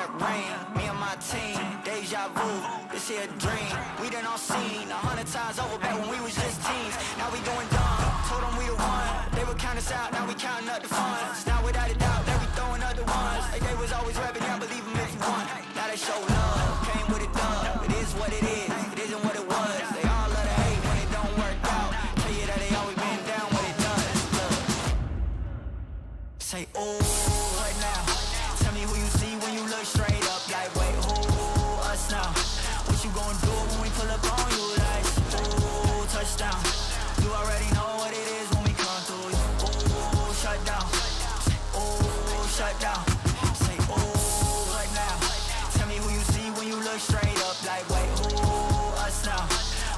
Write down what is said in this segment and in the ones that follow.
that rain. Me and my team, deja vu, this here a dream. We done all seen 100 times over back when we was just teens. Now we going dumb, told them we the one. They would count us out, now we counting up the funds. Now without a doubt, they be throwing up the ones. Like they was always rapping, yeah, believe them if you want. Now they show love, came with a dub. It is what it is, it isn't what it was. They all love to hate when it don't work out. Tell you that they always been down when it does. Look. Say, ooh, right now. Tell me who you see when you look straight up. Like, wait, who, us now? What you gonna do when we pull up on you? Like, ooh, touchdown. You already know what it is when we come through. Ooh, shut down. Ooh, shut down. Say, ooh, right now. Tell me who you see when you look straight up. Like, wait, who, us now?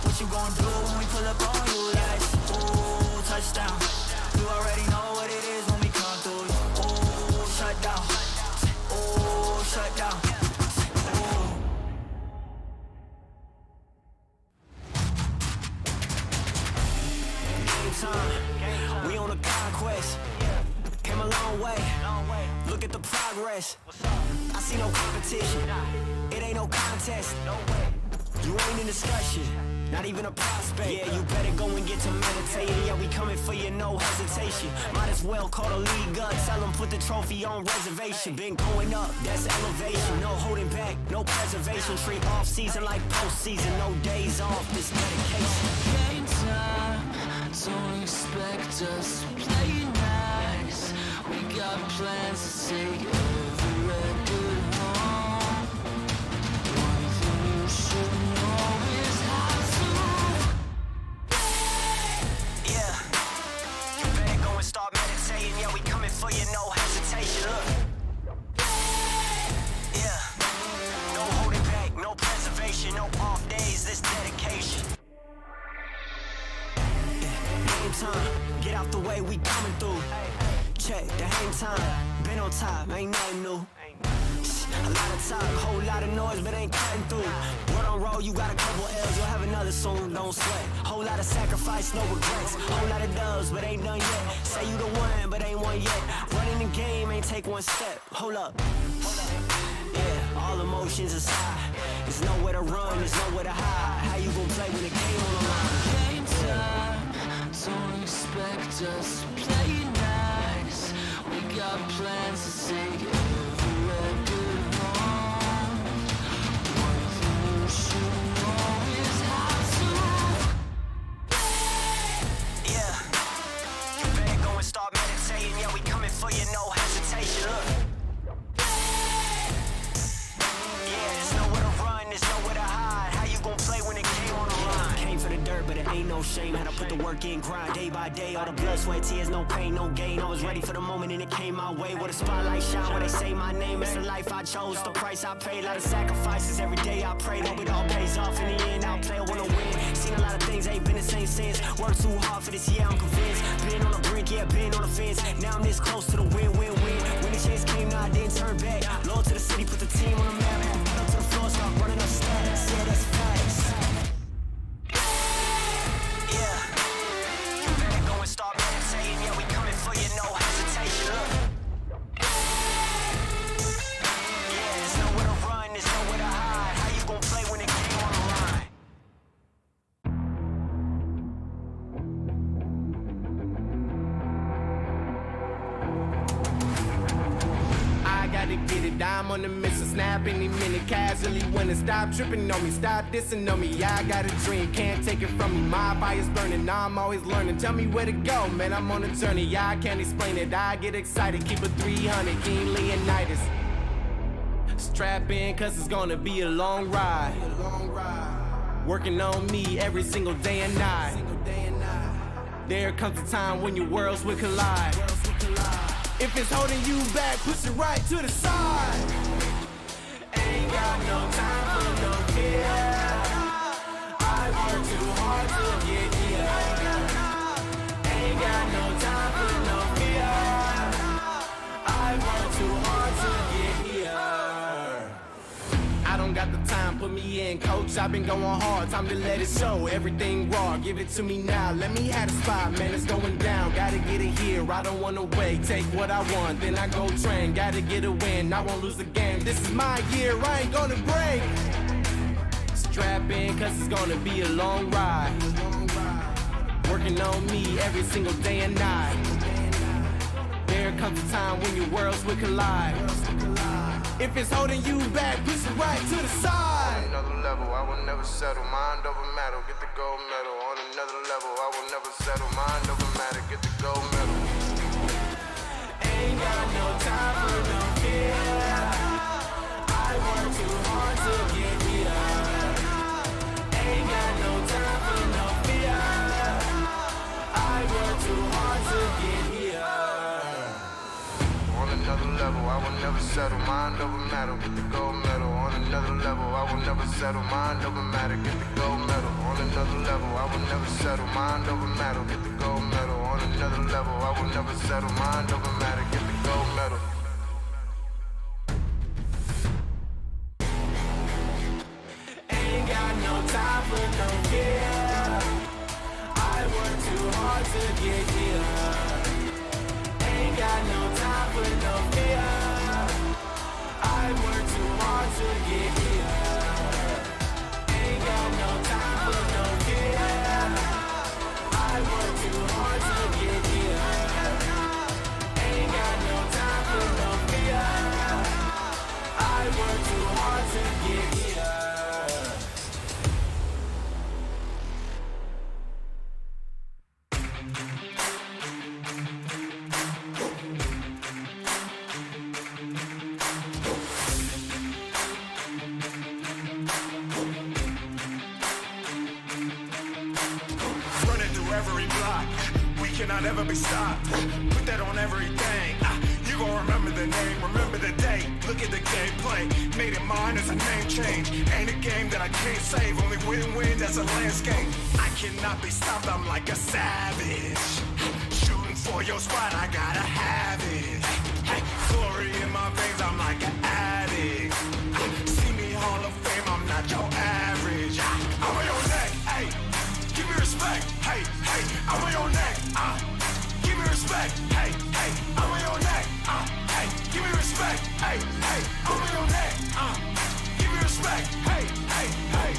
What you gonna do when we pull up on you? Like, ooh, touchdown. You already know what it is when we come through. Ooh, shut down. Ooh, shut down. Time. We on a conquest. Came a long way. Look at the progress. I see no competition. It ain't no contest. You ain't in discussion. Not even a prospect. Yeah, you better go and get to meditating. Yeah, we coming for you, no hesitation. Might as well call the league up. Tell them put the trophy on reservation. Been going up, that's elevation. No holding back, no preservation. Treat off season like postseason. No days off, this dedication. Game time. Don't expect us to play nice. We got plans to take every record home. One thing you should know is how to. Yeah, you better go and start meditating. Yeah, we coming for you, no hesitation. Look. Yeah, no holding back, no preservation, no off days, this dedication. Time. Get out the way, we coming through. Check the hang time. Been on top, ain't nothing new. A lot of talk, whole lot of noise, but ain't cutting through. Word on roll, you got a couple L's, you'll have another soon, don't sweat. Whole lot of sacrifice, no regrets. Whole lot of dubs, but ain't done yet. Say you the one, but ain't one yet. Running the game, ain't take one step. Hold up. Yeah, all emotions aside. There's nowhere to run, there's nowhere to hide. How you gon' play when the game on the line? Game time. Don't expect us to play nice. We got plans to take every record home. One thing you should know is how to. Yeah, you better go and start meditating. Yeah, we coming for you, no hesitation. Look. Yeah, there's nowhere to run, there's nowhere to hide. How you gon' play when the game on the line? Came for the dirt, but it ain't no shame. Had to put the work in, grind day by day. All the blood, sweat, tears, no pain, no gain. I was ready for the moment and it came my way. Where the spotlight shine, where they say my name. It's the life I chose, the price I paid. A lot of sacrifices, every day I prayed. Hope it all pays off in the end. I'll play, I wanna win. Seen a lot of things, ain't been the same since. Worked too hard for this, yeah, I'm convinced. Been on the brink, yeah, been on the fence. Now I'm this close to the win-win-win. When the chance came, now I didn't turn back. Loyal to the city, put the team on the map. Put up to the floor, start running up stats. Yeah, that's facts. Start meditating, yeah, we coming for you, no hesitation. Look. Yeah, there's nowhere to run, there's nowhere to hide. How you gon' play when the game on the line? I gotta get it, I'm on the mission, snap any minute, casually winning. Stop tripping on me, stop dissing on me. Yeah, I got a dream, can't take it from me. My fire's burning, now I'm always learning. Tell me where to go, man, I'm on a journey. Yeah, I can't explain it, I get excited. Keep it 300, King Leonidas. Strap in, cause it's gonna be a long ride. Working on me every single day and night. There comes a time when your worlds will collide. If it's holding you back, push it right to the side. Ain't got no time for no fear. I work too hard to get here. Ain't got no time for no fear. I work too hard to get here. I don't got the time, put me in, coach. I've been going hard, time to let it show. Everything raw, give it to me now. Let me have the spot, man, it's going down. Gotta get it here, I don't wanna wait. Take what I want, then I go train. Gotta get a win, I won't lose the game. This is my year, I ain't gonna break. Strap in, cause it's gonna be a long ride. Working on me every single day and night. There comes a time when your worlds will collide. If it's holding you back, push it right to the side. On another level, I will never settle. Mind over matter, get the gold medal. On another level, I will never settle. Mind over matter, get the gold medal. Ain't got no time for no fear. I work too hard to get here. Ain't got no time for no fear. I work too hard to get here. On another level, I will never settle. Mind over matter, get the gold medal. On another level, I will never settle. Mind over matter, get the gold medal. On another level, I will never settle. Mind over matter, get the gold medal. On another level, I will never settle. Mind over matter, get the gold medal. Ain't got no time for no fear. I work too hard to get here. Ain't got no time for no fear. I work too hard to get here. Ain't got no time for no fear. I work too hard to get here. Ain't got no time for no fear. I work too hard to get here. Running through every block, we cannot ever be stopped. Put that on everything. You gon' remember the name, remember the date. Look at the gameplay, made it mine as a name change. Ain't a game that I can't save, only win-win, that's a landscape. I cannot be stopped, I'm like a savage. Shooting for your spot, I gotta have it. Hey, glory in my veins, I'm like an addict. See me Hall of Fame, I'm not your average. I'm on your neck, hey, give me respect, hey, hey, I'm on your neck, give me respect, hey, hey, I'm on your neck, hey, give me respect, hey, hey, I'm on your neck, give me respect, hey, hey, hey.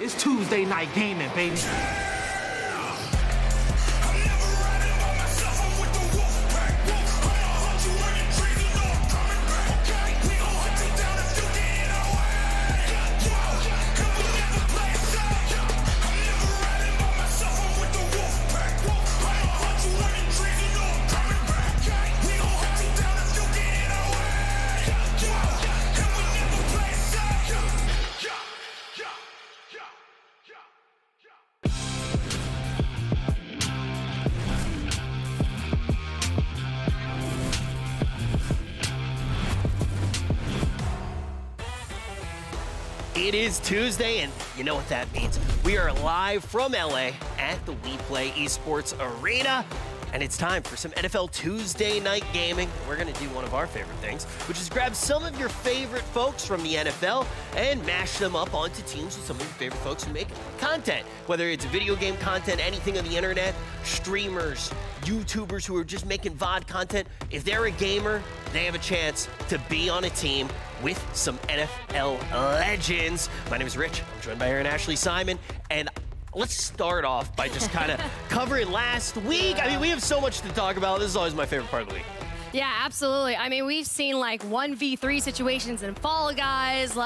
It's Tuesday night gaming, baby. It is Tuesday, and you know what that means. We are live from LA at the We Play Esports Arena, and it's time for some NFL Tuesday night gaming. We're going to do one of our favorite things, which is grab some of your favorite folks from the NFL and mash them up onto teams with some of your favorite folks who make content, whether it's video game content, anything on the internet, streamers, YouTubers who are just making VOD content, if they're a gamer, they have a chance to be on a team with some NFL legends. My name is Rich. I'm joined by Aaron Ashley Simon, and let's start off by just kind of covering last week. I mean, we have so much to talk about. This is always my favorite part of the week. Yeah, absolutely. I mean, we've seen like 1v3 situations in Fall Guys,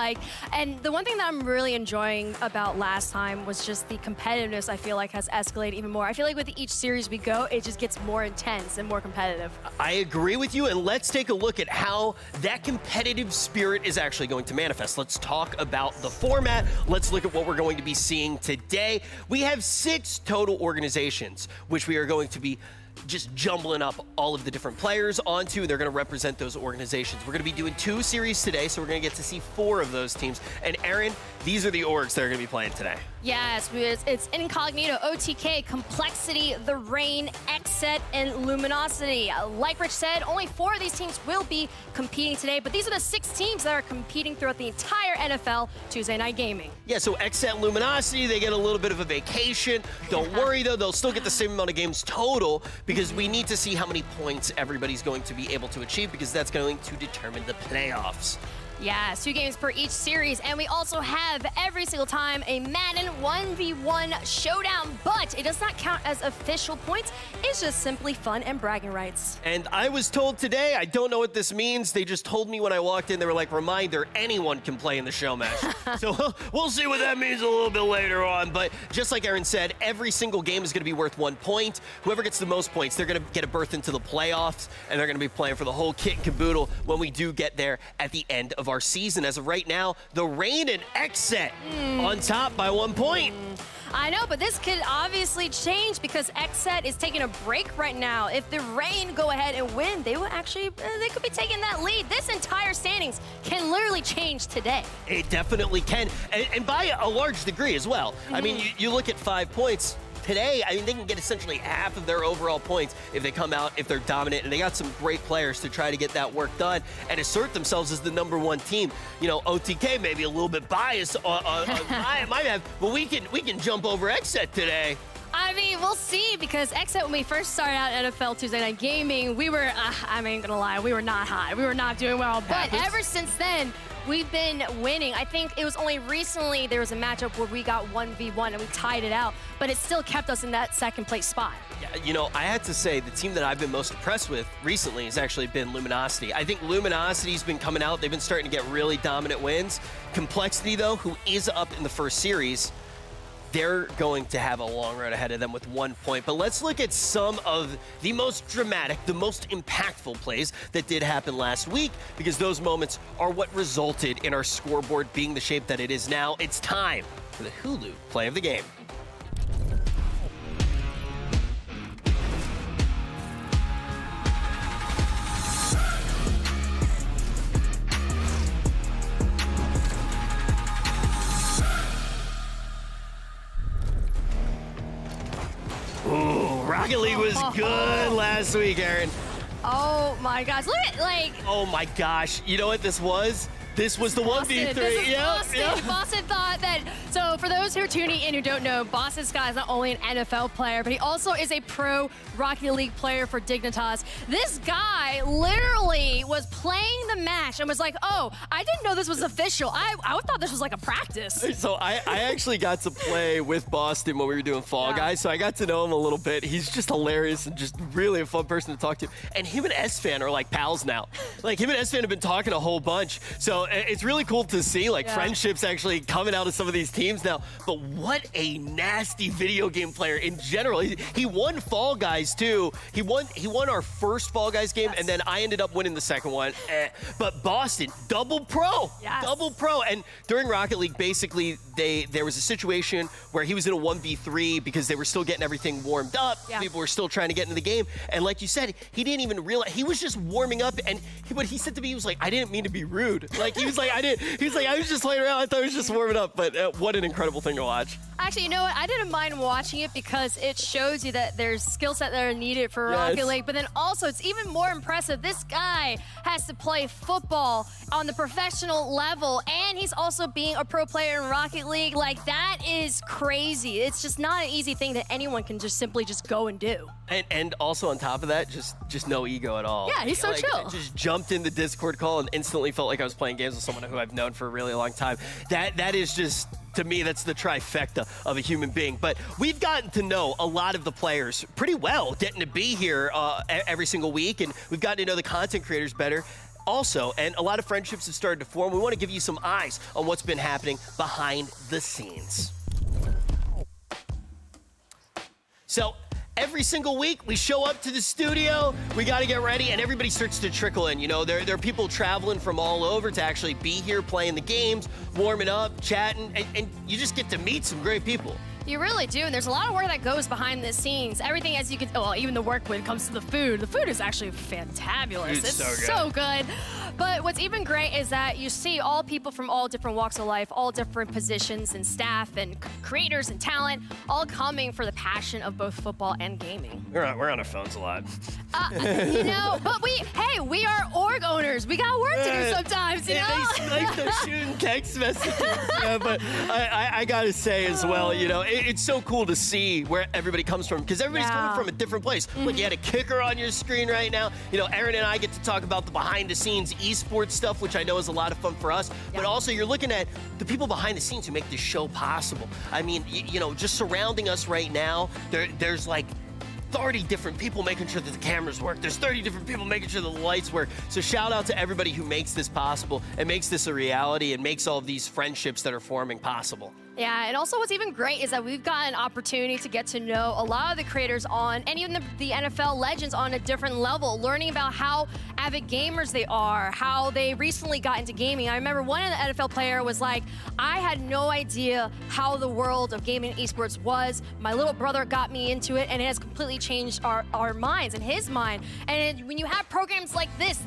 and the one thing that I'm really enjoying about last time was just the competitiveness. I feel like has escalated even more. I feel like with each series we go, it just gets more intense and more competitive. I agree with you, and let's take a look at how that competitive spirit is actually going to manifest. Let's talk about the format. Let's look at what we're going to be seeing today. We have 6 total organizations, which we are going to be just jumbling up all of the different players onto. They're going to represent those organizations. We're going to be doing 2 series today, so we're going to get to see 4 of those teams. And Aaron, these are the orgs that are going to be playing today. Yes, it's Incognito, OTK, Complexity, The Rain, Xset, and Luminosity. Like Rich said, only 4 of these teams will be competing today, but these are the 6 teams that are competing throughout the entire NFL Tuesday Night Gaming. Yeah, so Xset and Luminosity, they get a little bit of a vacation. Don't worry, though, they'll still get the same amount of games total because we need to see how many points everybody's going to be able to achieve because that's going to determine the playoffs. Yeah, 2 games per each series, and we also have every single time a Madden 1v1 showdown, but it does not count as official points. It's just simply fun and bragging rights. And I was told today, I don't know what this means. They just told me when I walked in, they were like, reminder, anyone can play in the show match. So we'll see what that means a little bit later on. But just like Aaron said, every single game is going to be worth 1 point. Whoever gets the most points, they're going to get a berth into the playoffs, and they're going to be playing for the whole kit and caboodle when we do get there at the end of our season. As of right now, the Rain and Xset on top by 1 point. I know, but this could obviously change because Xset is taking a break right now. If the Rain go ahead and win, they will actually, they could be taking that lead. This entire standings can literally change today. It definitely can, and by a large degree as well. I mean, you look at 5 points. Today, I mean, they can get essentially half of their overall points if they come out, if they're dominant, and they got some great players to try to get that work done and assert themselves as the #1 team. You know, OTK may be a little bit biased on my behalf, but we can jump over Xset today. I mean, we'll see, because Xset, when we first started out NFL Tuesday Night Gaming, we were, I ain't gonna lie, we were not hot. We were not doing well, but ever since then, we've been winning. I think it was only recently there was a matchup where we got 1v1 and we tied it out, but it still kept us in that 2nd place spot. Yeah, you know, I had to say the team that I've been most impressed with recently has actually been Luminosity. I think Luminosity's been coming out. They've been starting to get really dominant wins. Complexity, though, who is up in the first series, they're going to have a long road ahead of them with 1 point. But let's look at some of the most dramatic, the most impactful plays that did happen last week, because those moments are what resulted in our scoreboard being the shape that it is now. It's time for the Hulu play of the game. Rocket League was good last week, Aaron. Oh my gosh, look at, Oh my gosh, you know what this was? This was the 1v3. Boston. Boston thought that, so for those who are tuning in who don't know, Boston Scott is not only an NFL player, but he also is a pro Rocket League player for Dignitas. This guy literally was playing the match and was like, oh, I didn't know this was official. I thought this was like a practice. So I actually got to play with Boston when we were doing Fall Guys, so I got to know him a little bit. He's just hilarious and just really a fun person to talk to. And him and S-Fan are like pals now. Like, him and S-Fan have been talking a whole bunch. So it's really cool to see, like, friendships actually coming out of some of these teams now. But what a nasty video game player in general. He won Fall Guys, too. He won our first Fall Guys game, and then I ended up winning the second one. But Boston, double pro. Yes. Double pro. And during Rocket League, basically, there was a situation where he was in a 1v3 because they were still getting everything warmed up. Yeah. People were still trying to get into the game. And like you said, he didn't even realize. He was just warming up, and what he said to me, he was like, I didn't mean to be rude. Like, he was like, I was just playing around. I thought I was just warming up. But what an incredible thing to watch. Actually, you know what? I didn't mind watching it because it shows you that there's skill set that are needed for Rocket League. But then also, it's even more impressive. This guy has to play football on the professional level, and he's also being a pro player in Rocket League. Like, that is crazy. It's just not an easy thing that anyone can just simply just go and do. And also on top of that, just no ego at all. Yeah, he's so chill. Just jumped in the Discord call and instantly felt like I was playing games with someone who I've known for a really long time. That is just, to me, that's the trifecta of a human being. But we've gotten to know a lot of the players pretty well, getting to be here every single week, and we've gotten to know the content creators better also, and a lot of friendships have started to form. We want to give you some eyes on what's been happening behind the scenes. So, every single week, we show up to the studio, we got to get ready, and everybody starts to trickle in. You know, there are people traveling from all over to actually be here playing the games, warming up, chatting, and you just get to meet some great people. You really do, and there's a lot of work that goes behind the scenes. Everything, as you can, well, even the work when it comes to the food. The food is actually fantabulous. It's so good. But what's even great is that you see all people from all different walks of life, all different positions and staff and creators and talent, all coming for the passion of both football and gaming. We're on our phones a lot. You know, but we are org owners. We got work to do sometimes, you know? They like they're shooting text messages. Yeah, but I got to say as well, you know, it's so cool to see where everybody comes from, because everybody's coming from a different place. Like, you had a kicker on your screen right now. You know, Aaron and I get to talk about the behind-the-scenes esports stuff, which I know is a lot of fun for us. But also, you're looking at the people behind the scenes who make this show possible. I mean, you know, just surrounding us right now, there's like 30 different people making sure that the cameras work. There's 30 different people making sure that the lights work. So shout out to everybody who makes this possible and makes this a reality and makes all of these friendships that are forming possible. Yeah, and also what's even great is that we've got an opportunity to get to know a lot of the creators on, and even the NFL legends on a different level, learning about how avid gamers they are, how they recently got into gaming. I remember one of the NFL player was like, I had no idea how the world of gaming and esports was. My little brother got me into it, and it has completely changed our minds and his mind. And when you have programs like this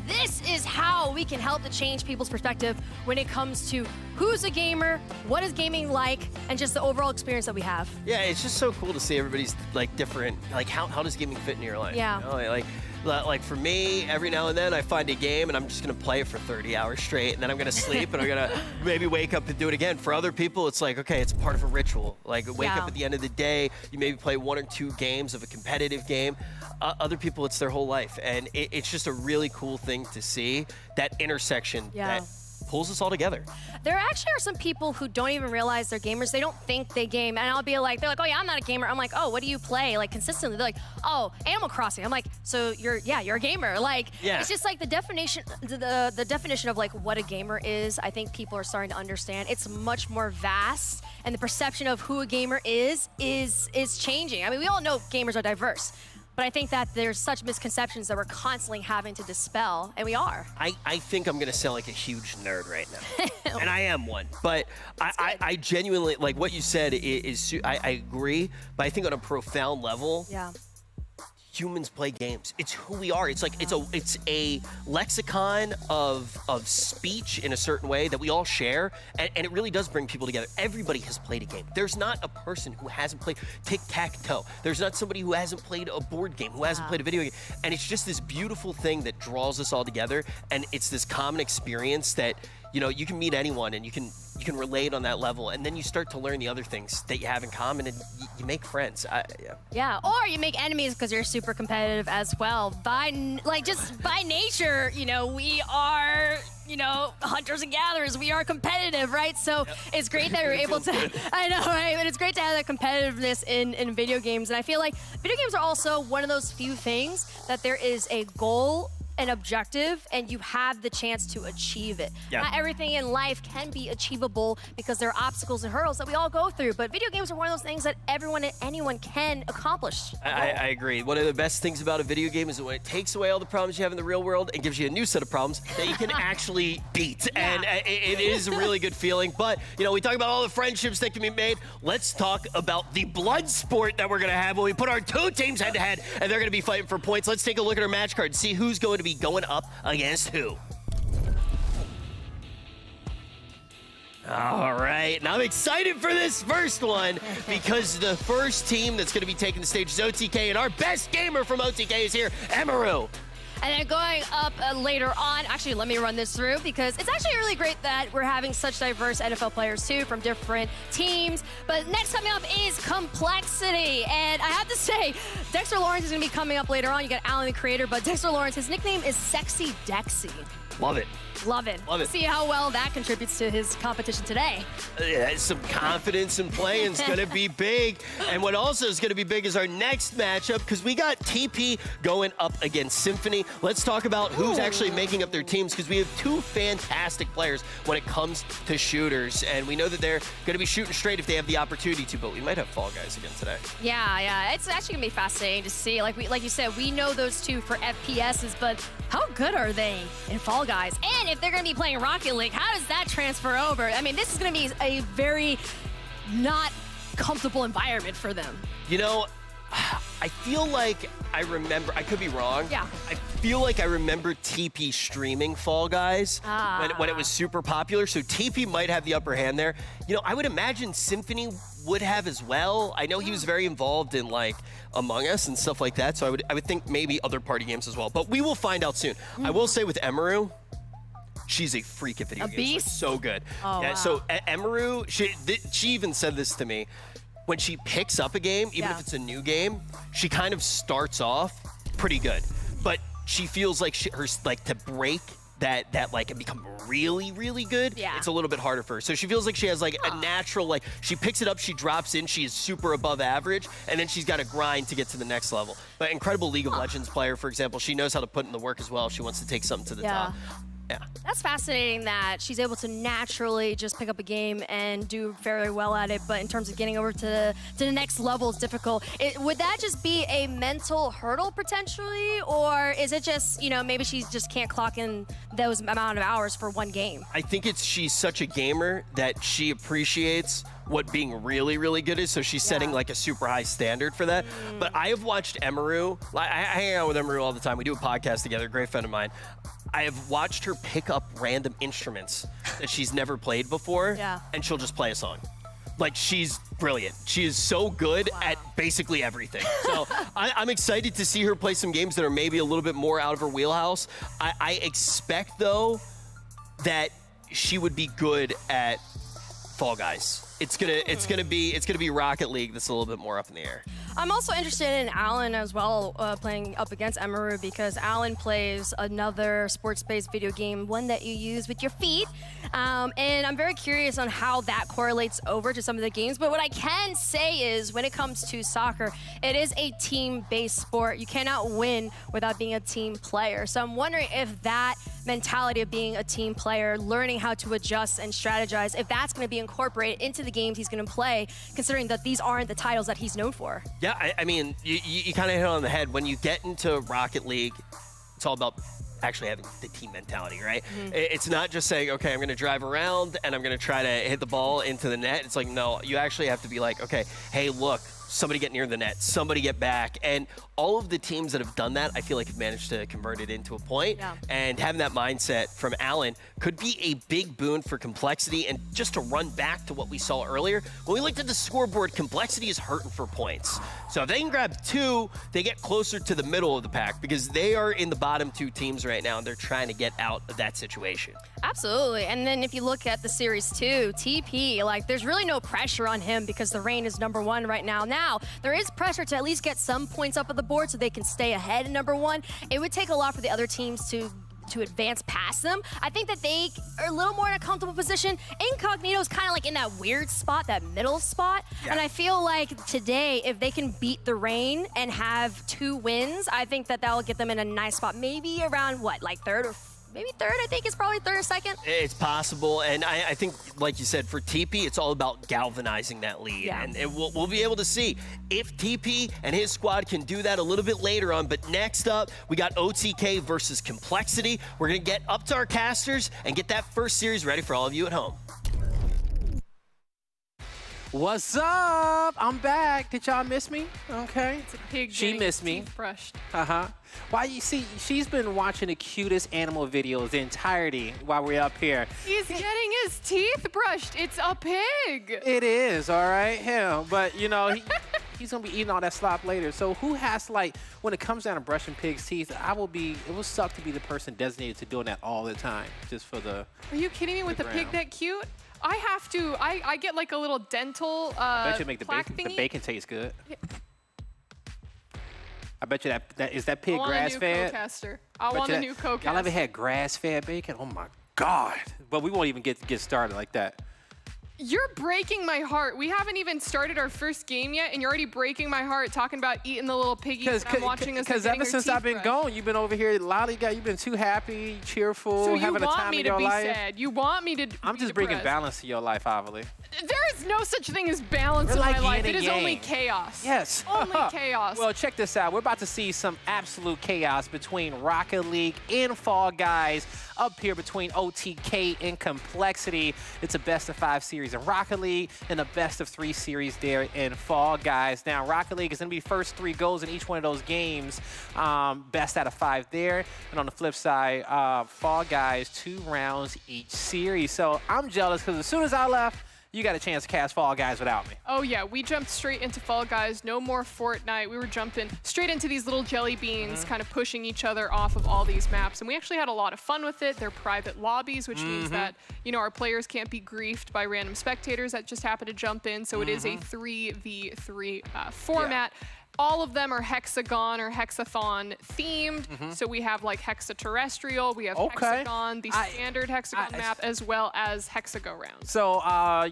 is how we can help to change people's perspective when it comes to who's a gamer, what is gaming like, and just the overall experience that we have. Yeah, it's just so cool to see everybody's like different, like how does gaming fit in your life? Yeah. You know, like for me, every now and then I find a game and I'm just gonna play it for 30 hours straight, and then I'm gonna sleep and I'm gonna maybe wake up and do it again. For other people, it's like, okay, it's part of a ritual. Like wake up at the end of the day, you maybe play 1 or 2 games of a competitive game. Other people, it's their whole life, and it's just a really cool thing to see, that intersection that pulls us all together. There actually are some people who don't even realize they're gamers. They don't think they game. And I'll be like, they're like, oh yeah, I'm not a gamer. I'm like, oh, what do you play? Like consistently. They're like, oh, Animal Crossing. I'm like, so you're a gamer. Like, it's just like the definition of like what a gamer is. I think people are starting to understand. It's much more vast, and the perception of who a gamer is changing. I mean, we all know gamers are diverse, but I think that there's such misconceptions that we're constantly having to dispel, and we are. I think I'm gonna sound like a huge nerd right now, and I am one. But I genuinely, like what you said is I agree, but I think on a profound level, humans play games. It's who we are. It's like it's a lexicon of speech in a certain way that we all share, and it really does bring people together. Everybody has played a game. There's not a person who hasn't played tic-tac-toe. There's not somebody who hasn't played a board game, who hasn't played a video game. And it's just this beautiful thing that draws us all together, and it's this common experience that, you know, you can meet anyone and you can relate on that level, and then you start to learn the other things that you have in common, and you make friends. Yeah, or you make enemies because you're super competitive as well. By nature, you know, we are, you know, hunters and gatherers. We are competitive, right? So it's great that we're able to, I know, right? But it's great to have that competitiveness in video games. And I feel like video games are also one of those few things that there is a goal, an objective, and you have the chance to achieve it. Not everything in life can be achievable because there are obstacles and hurdles that we all go through, but video games are one of those things that everyone and anyone can accomplish. I agree. One of the best things about a video game is that when it takes away all the problems you have in the real world and gives you a new set of problems that you can actually beat. And it is a really good feeling. But, you know, we talk about all the friendships that can be made. Let's talk about the blood sport that we're going to have when we put our 2 teams head-to-head, and they're going to be fighting for points. Let's take a look at our match card and see who's going to be going up against who. All right, and I'm excited for this first one because the first team that's going to be taking the stage is OTK, and our best gamer from OTK is here, Emiru. And then going up later on, actually, let me run this through because it's actually really great that we're having such diverse NFL players too from different teams. But next coming up is Complexity. And I have to say, Dexter Lawrence is going to be coming up later on. You got Alan, the creator, but Dexter Lawrence, his nickname is Sexy Dexy. Love it. Love it. Love it. See how well that contributes to his competition today. Yeah, some confidence in playing is going to be big. And what also is going to be big is our next matchup because we got TeePee going up against Symfuhny. Let's talk about who's actually making up their teams because we have two fantastic players when it comes to shooters. And we know that they're going to be shooting straight if they have the opportunity to, but we might have Fall Guys again today. Yeah. It's actually going to be fascinating to see. Like you said, we know those two for FPSs, but how good are they in Fall Guys? And if they're going to be playing Rocket League, how does that transfer over? I mean, this is going to be a very not comfortable environment for them. You know, I feel like I remember, I could be wrong. Yeah. I feel like I remember TeePee streaming Fall Guys when it was super popular, so TeePee might have the upper hand there. You know, I would imagine Symfuhny would have as well. I know he was very involved in like Among Us and stuff like that, so I would think maybe other party games as well, but we will find out soon. I will say with Emiru, she's a freak at video games. Beast? Like, so good. Oh, yeah, wow. So Emiru, she even said this to me. When she picks up a game, even if it's a new game, she kind of starts off pretty good, but she feels like to break that like and become really, really good, it's a little bit harder for her. So she feels like she has like a natural, like she picks it up, she drops in, she is super above average, and then she's got to grind to get to the next level. But incredible League of Legends player, for example, she knows how to put in the work as well if she wants to take something to the top. Yeah. That's fascinating that she's able to naturally just pick up a game and do very well at it, but in terms of getting over to the next level is difficult. Would that just be a mental hurdle potentially, or is it just, you know, maybe she just can't clock in those amount of hours for one game? I think she's such a gamer that she appreciates what being really, really good is, so she's setting like a super high standard for that. But I have watched Emiru, I hang out with Emiru all the time. We do a podcast together, great friend of mine. I have watched her pick up random instruments that she's never played before, and she'll just play a song. Like, she's brilliant. She is so good at basically everything. So I'm excited to see her play some games that are maybe a little bit more out of her wheelhouse. I expect, though, that she would be good at Fall Guys. It's gonna be Rocket League that's a little bit more up in the air. I'm also interested in Alan as well, playing up against Emiru, because Alan plays another sports-based video game, one that you use with your feet. And I'm very curious on how that correlates over to some of the games. But what I can say is when it comes to soccer, it is a team-based sport. You cannot win without being a team player. So I'm wondering if that mentality of being a team player, learning how to adjust and strategize, if that's going to be incorporated into the games he's going to play, considering that these aren't the titles that he's known for. Yeah, I mean, you kind of hit it on the head. When you get into Rocket League, it's all about actually having the team mentality, right? It's not just saying, okay, I'm going to drive around and I'm going to try to hit the ball into the net. It's like, no, you actually have to be like, okay, hey, look, somebody get near the net, somebody get back. And all of the teams that have done that, I feel like have managed to convert it into a point. And having that mindset from Alan could be a big boon for Complexity. And just to run back to what we saw earlier, when we looked at the scoreboard, Complexity is hurting for points. So if they can grab 2, they get closer to the middle of the pack because they are in the bottom 2 teams right now and they're trying to get out of that situation. Absolutely. And then if you look at the series 2, TeePee, like there's really no pressure on him because the Reign is #1 right now. Now, there is pressure to at least get some points up on the board so they can stay ahead in #1. It would take a lot for the other teams to advance past them. I think that they are a little more in a comfortable position. INCOGNITO is kind of like in that weird spot, that middle spot. And I feel like today, if they can beat the Reign and have 2 wins, I think that will get them in a nice spot. Maybe around, what, like 3rd or maybe 3rd, I think it's probably 3rd or 2nd. It's possible, and I think, like you said, for TeePee, it's all about galvanizing that lead, and we'll be able to see if TeePee and his squad can do that a little bit later on. But next up, we got OTK versus Complexity. We're going to get up to our casters and get that first series ready for all of you at home. What's up? I'm back. Did y'all miss me? Okay. It's a pig. She missed me. Teeth brushed. Why, you see, she's been watching the cutest animal videos the entirety while we're up here. He's getting his teeth brushed. It's a pig. It is, all right, him. But, you know, he's going to be eating all that slop later. So who has, like, when it comes down to brushing pigs' teeth, it will suck to be the person designated to doing that all the time, just for the Are you kidding me with the pig that cute? I have to, I get like a little dental I bet you make plaque the thingy. bacon taste good. Yeah. I bet you is that pig I want grass-fed? a new co-caster. I want a new co-caster. Y'all ever had grass-fed bacon? Oh my God. But we won't even get started like that. You're breaking my heart. We haven't even started our first game yet, and you're already breaking my heart talking about eating the little piggies. And I'm watching us. Because ever since I've been gone, you've been over here lollygag. You've been too happy, cheerful, having a time in your life. So you want me to be sad? You want me to? I'm just bringing balance to your life, Avali. There is no such thing as balance in my life. It is only chaos. Yes. Only chaos. Well, check this out. We're about to see some absolute chaos between Rocket League and Fall Guys up here between OTK and Complexity. It's a best-of-5 series in Rocket League and a best-of-3 series there in Fall Guys. Now, Rocket League is going to be first 3 goals in each one of those games, best out of 5 there. And on the flip side, Fall Guys, 2 rounds each series. So I'm jealous because as soon as I left, you got a chance to cast Fall Guys without me. Oh yeah, we jumped straight into Fall Guys. No more Fortnite. We were jumping straight into these little jelly beans, kind of pushing each other off of all these maps. And we actually had a lot of fun with it. They're private lobbies, which means that, you know, our players can't be griefed by random spectators that just happen to jump in. So it is a 3v3 format. Yeah. All of them are hexagon or hexathon themed. So we have like hexaterrestrial, we have hexagon, the standard hexagon map, as well as hexago rounds. So,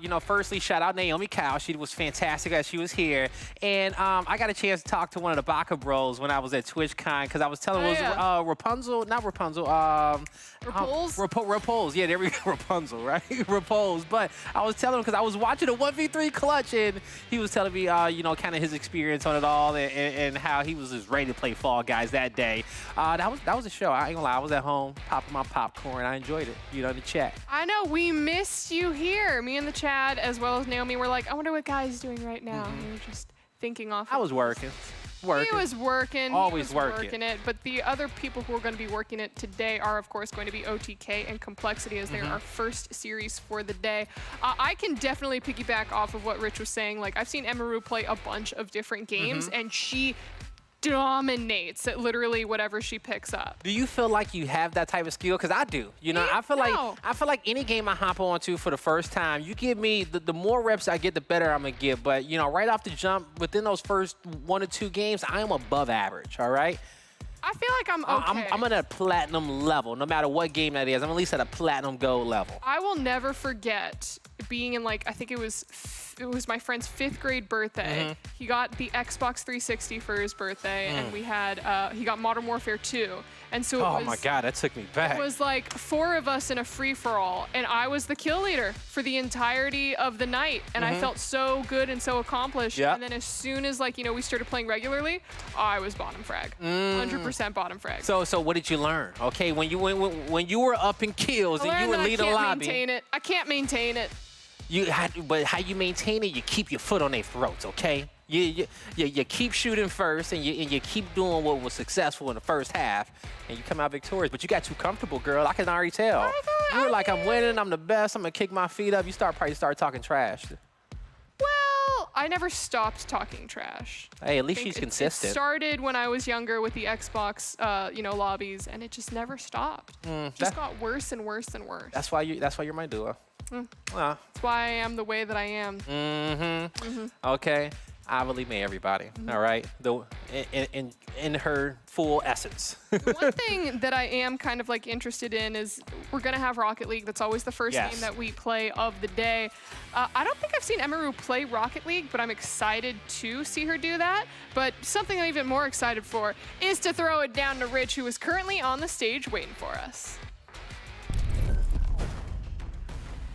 you know, firstly, shout out Naomi Cow. She was fantastic as she was here. And I got a chance to talk to one of the Baka Bros when I was at TwitchCon because I was telling Rapunzel, not Rapunzel, Rapuls. Yeah, there we go, Rapunzel, right? Rapuls. But I was telling him because I was watching a 1v3 clutch and he was telling me, you know, kind of his experience on it all. And how he was just ready to play Fall Guys that day. That was a show. I ain't gonna lie. I was at home popping my popcorn. I enjoyed it. You know, in the chat. I know. We missed you here. Me and the Chad, as well as Naomi, were like, I wonder what Guy's doing right now. We were just thinking off. I was working. He was working. Always he was working it. But the other people who are going to be working it today are, of course, going to be OTK and Complexity, as they're our first series for the day. I can definitely piggyback off of what Rich was saying. Like, I've seen Emiru play a bunch of different games, and she dominates at literally whatever she picks up. Do you feel like you have that type of skill? Because I do. You know, I feel like any game I hop onto for the first time, you give me the more reps I get, the better I'm gonna get. But you know, right off the jump, within those first 1 or 2 games, I am above average. All right. I feel like I'm okay. I'm at a platinum level, no matter what game that is. I'm at least at a platinum gold level. I will never forget being in, like, I think it was my friend's 5th grade birthday. He got the Xbox 360 for his birthday, and we had he got Modern Warfare 2. And so oh my God, that took me back. It was like 4 of us in a free-for-all, and I was the kill leader for the entirety of the night, and I felt so good and so accomplished. And then as soon as, like, you know, we started playing regularly, I was bottom frag, 100% bottom frag. So what did you learn? Okay, when you were up in kills and you were leading the lobby. I can't maintain it. But how you maintain it? You keep your foot on their throats, okay? You keep shooting first, and you keep doing what was successful in the first half, and you come out victorious. But you got too comfortable, girl. I can already tell. You were like, I'm winning, I'm the best, I'm gonna kick my feet up. You probably start talking trash. Well, I never stopped talking trash. Hey, at least she's consistent. It started when I was younger with the Xbox, you know, lobbies, and it just never stopped. Just got worse and worse and worse. That's why you're my duo. That's why I am the way that I am. Okay. I believe me, everybody. All right. In her full essence. One thing that I am kind of like interested in is we're gonna have Rocket League. That's always the first game that we play of the day. I don't think I've seen Emiru play Rocket League, but I'm excited to see her do that. But something I'm even more excited for is to throw it down to Rich, who is currently on the stage waiting for us.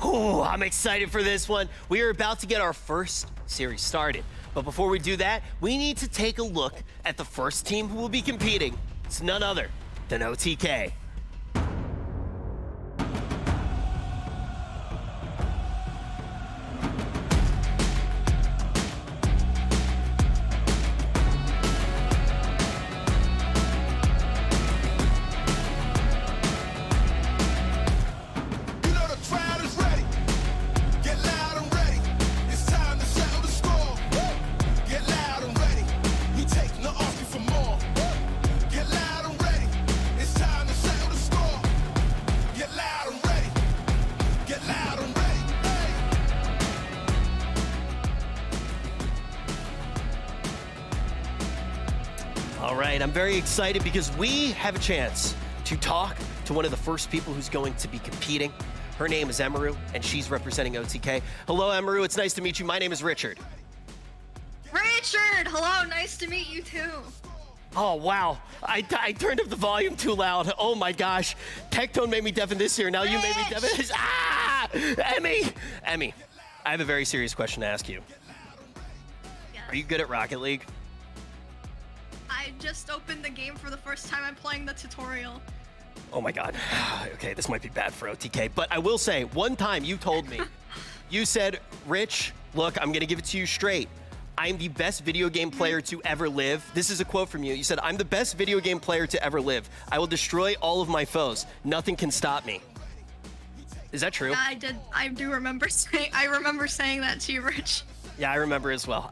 Oh, I'm excited for this one. We are about to get our first series started. But before we do that, we need to take a look at the first team who will be competing. It's none other than OTK. right, I'm very excited because we have a chance to talk to one of the first people who's going to be competing. Her name is Emiru, and she's representing OTK. Hello, Emiru. It's nice to meet you. My name is Richard. Richard! Hello, nice to meet you too. Oh, wow. I turned up the volume too loud. Oh, my gosh. Tectone made me deaf in this year. Now you made me deaf in this. Ah! Emmy, I have a very serious question to ask you. Yes. Are you good at Rocket League? I just opened the game for the first time. I'm playing the tutorial. Oh, my God. Okay, this might be bad for OTK. But I will say, one time you told me, you said, Rich, look, I'm going to give it to you straight. I'm the best video game player to ever live. This is a quote from you. You said, I'm the best video game player to ever live. I will destroy all of my foes. Nothing can stop me. Is that true? Yeah, I do remember saying that to you, Rich. Yeah, I remember as well.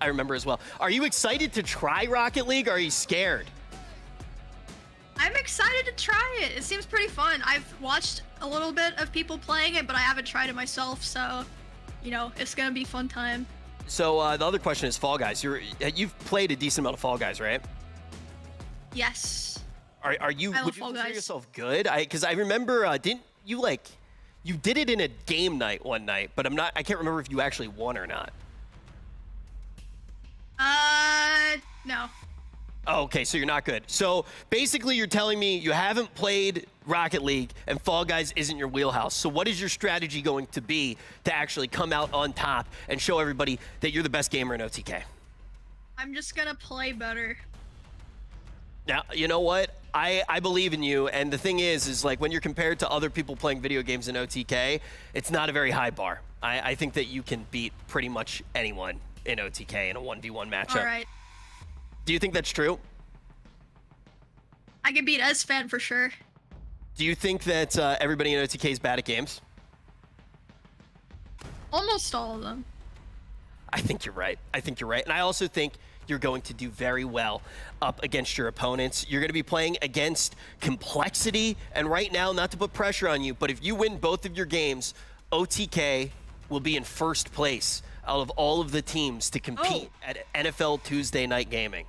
Are you excited to try Rocket League or are you scared? I'm excited to try it. It seems pretty fun. I've watched a little bit of people playing it, but I haven't tried it myself, so, you know, it's gonna be a fun time. So the other question is Fall Guys. You've played a decent amount of Fall Guys, right? Yes. Are you? I love would you Fall consider Guys. yourself good? Because I remember, didn't you you did it in a game night one night, but I can't remember if you actually won or not. No. Oh, okay, so you're not good. So basically you're telling me you haven't played Rocket League and Fall Guys isn't your wheelhouse. So what is your strategy going to be to actually come out on top and show everybody that you're the best gamer in OTK? I'm just gonna play better. Now, you know what? I believe in you, and the thing is like when you're compared to other people playing video games in OTK, it's not a very high bar. I think that you can beat pretty much anyone in OTK in a 1v1 matchup. All right. Do you think that's true? I can beat S-Fan for sure. Do you think that everybody in OTK is bad at games? Almost all of them. I think you're right. And I also think you're going to do very well up against your opponents. You're going to be playing against Complexity, and right now, not to put pressure on you, but if you win both of your games, OTK will be in first place out of all of the teams to compete at NFL Tuesday Night Gaming.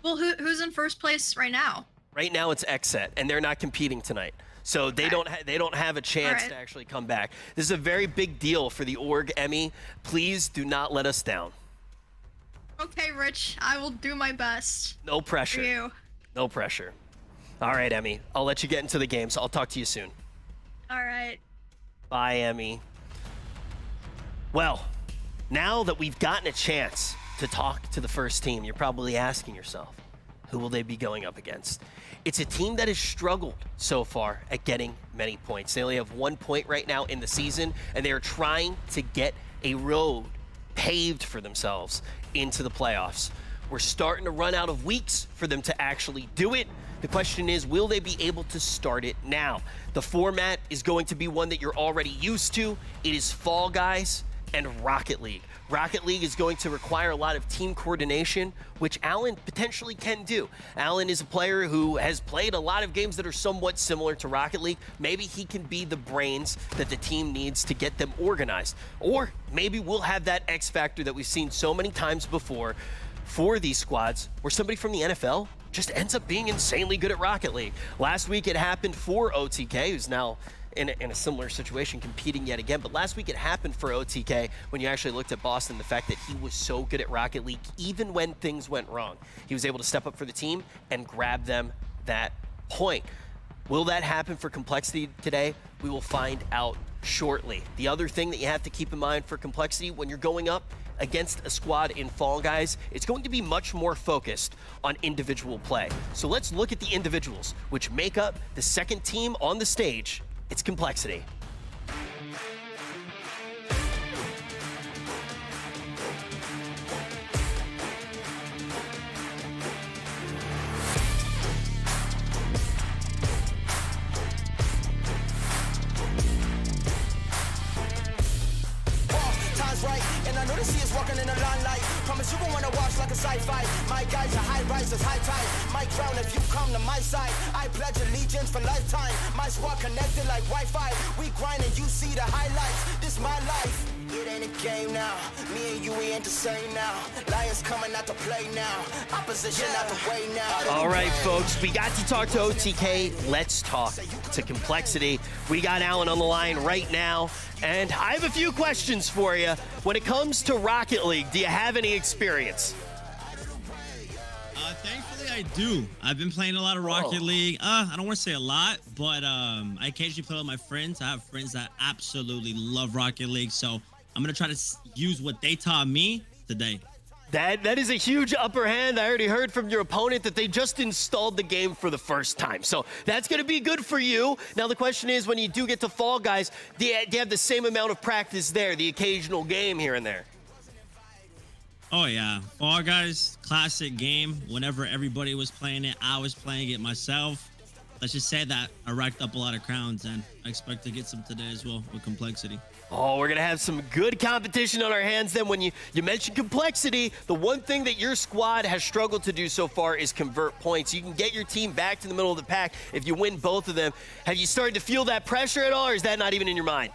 Well, who's in first place right now? Right now it's XSET, and they're not competing tonight. So they don't have a chance to actually come back. This is a very big deal for the org, Emmy. Please do not let us down. Okay, Rich, I will do my best. No pressure. For you. No pressure. All right, Emmy. I'll let you get into the game, so I'll talk to you soon. All right. Bye, Emmy. Well, now that we've gotten a chance to talk to the first team, you're probably asking yourself, who will they be going up against? It's a team that has struggled so far at getting many points. They only have 1 point right now in the season, and they are trying to get a road paved for themselves into the playoffs. We're starting to run out of weeks for them to actually do it. The question is, will they be able to start it now? The format is going to be one that you're already used to. It is Fall Guys and Rocket League. Rocket League is going to require a lot of team coordination, which Alan potentially can do. Alan is a player who has played a lot of games that are somewhat similar to Rocket League. Maybe he can be the brains that the team needs to get them organized. Or maybe we'll have that X factor that we've seen so many times before for these squads, where somebody from the NFL just ends up being insanely good at Rocket League. Last week it happened for OTK, who's now in a similar situation, competing yet again. But last week it happened for OTK when you actually looked at Boston, the fact that he was so good at Rocket League, even when things went wrong. He was able to step up for the team and grab them that point. Will that happen for Complexity today? We will find out shortly. The other thing that you have to keep in mind for Complexity when you're going up against a squad in Fall Guys, it's going to be much more focused on individual play. So let's look at the individuals, which make up the second team on the stage. It's Complexity. Right, and I know the sea is walking in a long light. Promise you won't wanna watch like a sci-fi. My guys are high risers, high tide. Might drown if you come to my side. I pledge allegiance for lifetime. My squad connected like Wi-Fi. We grind and you see the highlights. This my life. It ain't a game now. Me and you, we ain't the same now. Lions coming out to play now. Opposition out the way now. All right, folks, we got to talk to OTK. Let's talk to Complexity. We got Alan on the line right now, and I have a few questions for you. When it comes to Rocket League, do you have any experience? Thankfully, I do. I've been playing a lot of Rocket League. I don't want to say a lot, but I occasionally play with my friends. I have friends that absolutely love Rocket League, so I'm going to try to use what they taught me today. That is a huge upper hand. I already heard from your opponent that they just installed the game for the first time. So that's going to be good for you. Now, the question is, when you do get to Fall Guys, do you have the same amount of practice there, the occasional game here and there? Oh, yeah. Fall Guys, classic game. Whenever everybody was playing it, I was playing it myself. Let's just say that I racked up a lot of crowns, and I expect to get some today as well with Complexity. Oh, we're going to have some good competition on our hands then. When you mentioned Complexity, the one thing that your squad has struggled to do so far is convert points. You can get your team back to the middle of the pack if you win both of them. Have you started to feel that pressure at all, or is that not even in your mind?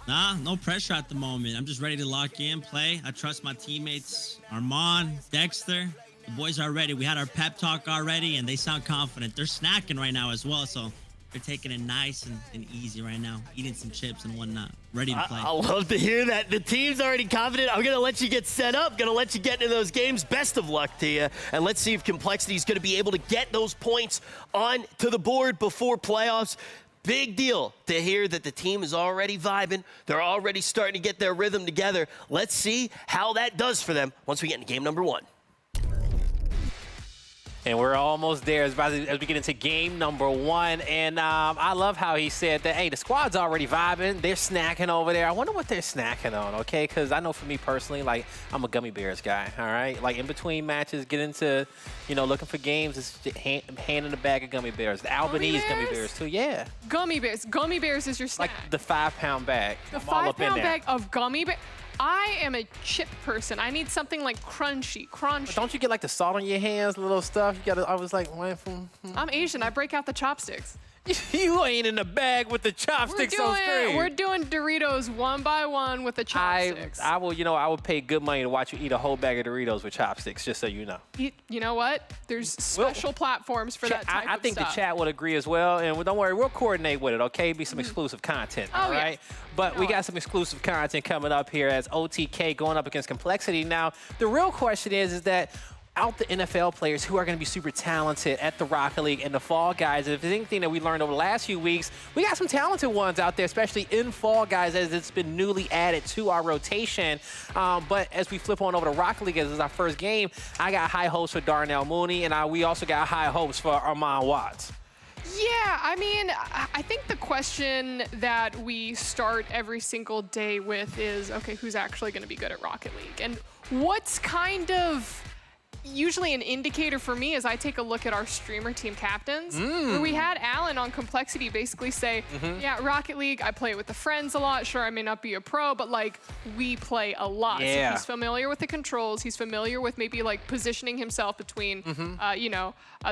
Nah, no pressure at the moment. I'm just ready to lock in, play. I trust my teammates, Armon, Dexter. The boys are ready. We had our pep talk already, and they sound confident. They're snacking right now as well, so they're taking it nice and easy right now, eating some chips and whatnot, ready to play. I love to hear that. The team's already confident. I'm going to let you get set up, going to let you get into those games. Best of luck to you, and let's see if Complexity is going to be able to get those points on to the board before playoffs. Big deal to hear that the team is already vibing. They're already starting to get their rhythm together. Let's see how that does for them once we get into game number 1. And we're almost there as we get into game number 1. And I love how he said that, hey, the squad's already vibing. They're snacking over there. I wonder what they're snacking on, okay? Because I know for me personally, like, I'm a gummy bears guy, all right? Like, in between matches, get into, looking for games, it's handing a bag of gummy bears. The Albanese gummy bears, too, yeah. Gummy bears. Gummy bears is your snack. Like the 5-pound bag. The 5-pound bag of gummy bears. I am a chip person. I need something like crunchy. But don't you get like the salt on your hands, little stuff? You gotta. I was like, I'm Asian. I break out the chopsticks. You ain't in the bag with the chopsticks on screen. We're doing Doritos one by one with the chopsticks. I will pay good money to watch you eat a whole bag of Doritos with chopsticks, just so you know. You know what? There's special platforms for that type of stuff. I think the chat would agree as well, and don't worry, we'll coordinate with it, okay? Be some exclusive content, all right? Yeah. But we got some exclusive content coming up here as OTK going up against Complexity. Now, the real question is that out the NFL players who are going to be super talented at the Rocket League and the Fall Guys. If there's anything that we learned over the last few weeks, we got some talented ones out there, especially in Fall Guys, as it's been newly added to our rotation. But as we flip on over to Rocket League, as this is our first game, I got high hopes for Darnell Mooney, and we also got high hopes for Armon Watts. Yeah, I mean, I think the question that we start every single day with is, okay, who's actually going to be good at Rocket League? And what's kind of usually an indicator for me is I take a look at our streamer team captains, where we had Alan on Complexity basically say, yeah, Rocket League, I play it with the friends a lot. Sure, I may not be a pro, but like we play a lot. Yeah. So he's familiar with the controls. He's familiar with maybe like positioning himself between,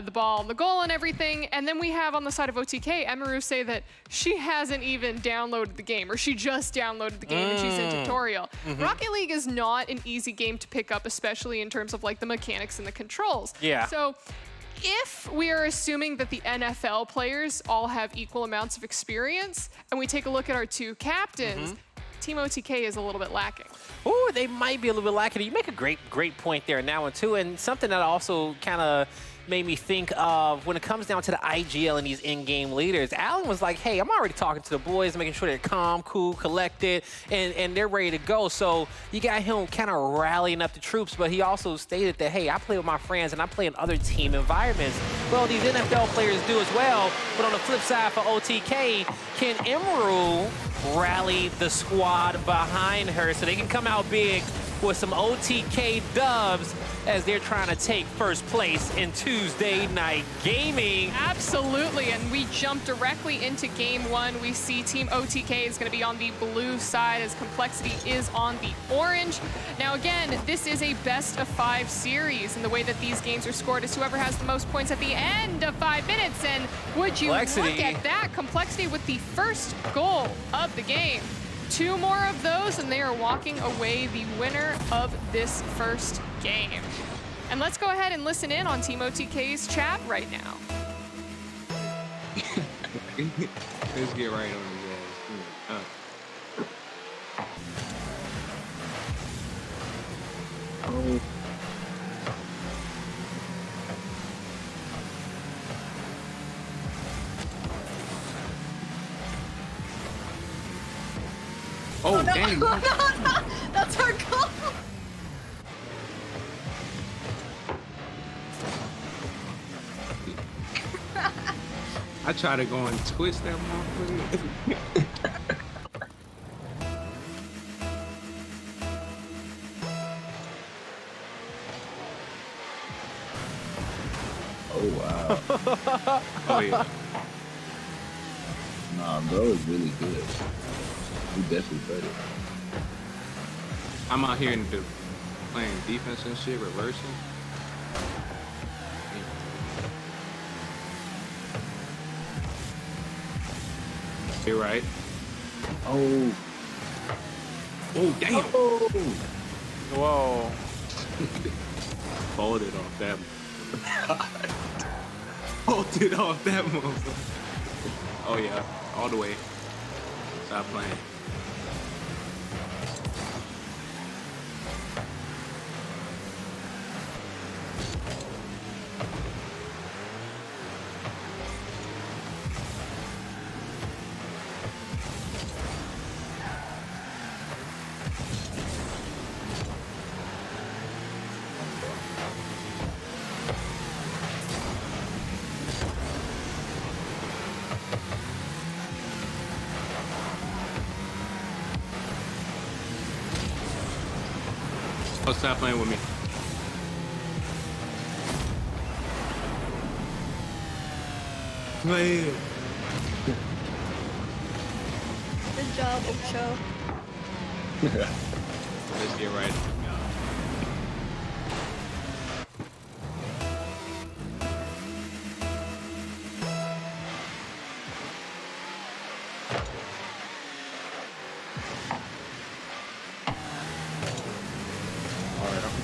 the ball and the goal and everything. And then we have on the side of OTK, Emiru say that she hasn't even downloaded the game, or she just downloaded the game and she's in tutorial. Rocket League is not an easy game to pick up, especially in terms of like the mechanics and the controls. Yeah. So if we are assuming that the NFL players all have equal amounts of experience, and we take a look at our two captains, Team OTK is a little bit lacking. Ooh, they might be a little bit lacking. You make a great point there now and too, and something that also kind of made me think of when it comes down to the IGL and these in-game leaders. Alan was like, hey, I'm already talking to the boys, making sure they're calm, cool, collected, and they're ready to go. So you got him kind of rallying up the troops, but he also stated that, hey, I play with my friends and I play in other team environments. Well, these NFL players do as well, but on the flip side for OTK, can Emiru rally the squad behind her so they can come out big with some OTK dubs as they're trying to take first place in Tuesday Night Gaming? Absolutely, and we jump directly into game 1. We see Team OTK is going to be on the blue side as Complexity is on the orange. Now again, this is a best of 5 series, and the way that these games are scored is whoever has the most points at the end of 5 minutes. And would you look at that, Complexity with the first goal of the game. 2 more of those, and they are walking away the winner of this first game. And let's go ahead and listen in on Team OTK's chat right now. Let's get right on his ass. Oh, dang. No, that's our goal. I try to go and twist that motherfucker. Oh, wow. Oh, yeah. Nah, bro is really good. He definitely better. I'm out here playing defense and shit, reversing. You're right. Oh. Oh, damn. Oh. Whoa. Folded off that. Folded off that motherfucker. Oh, yeah. All the way. Stop playing. Oh, stop playing with me. Play it. Good job, Ocho. Let's get right.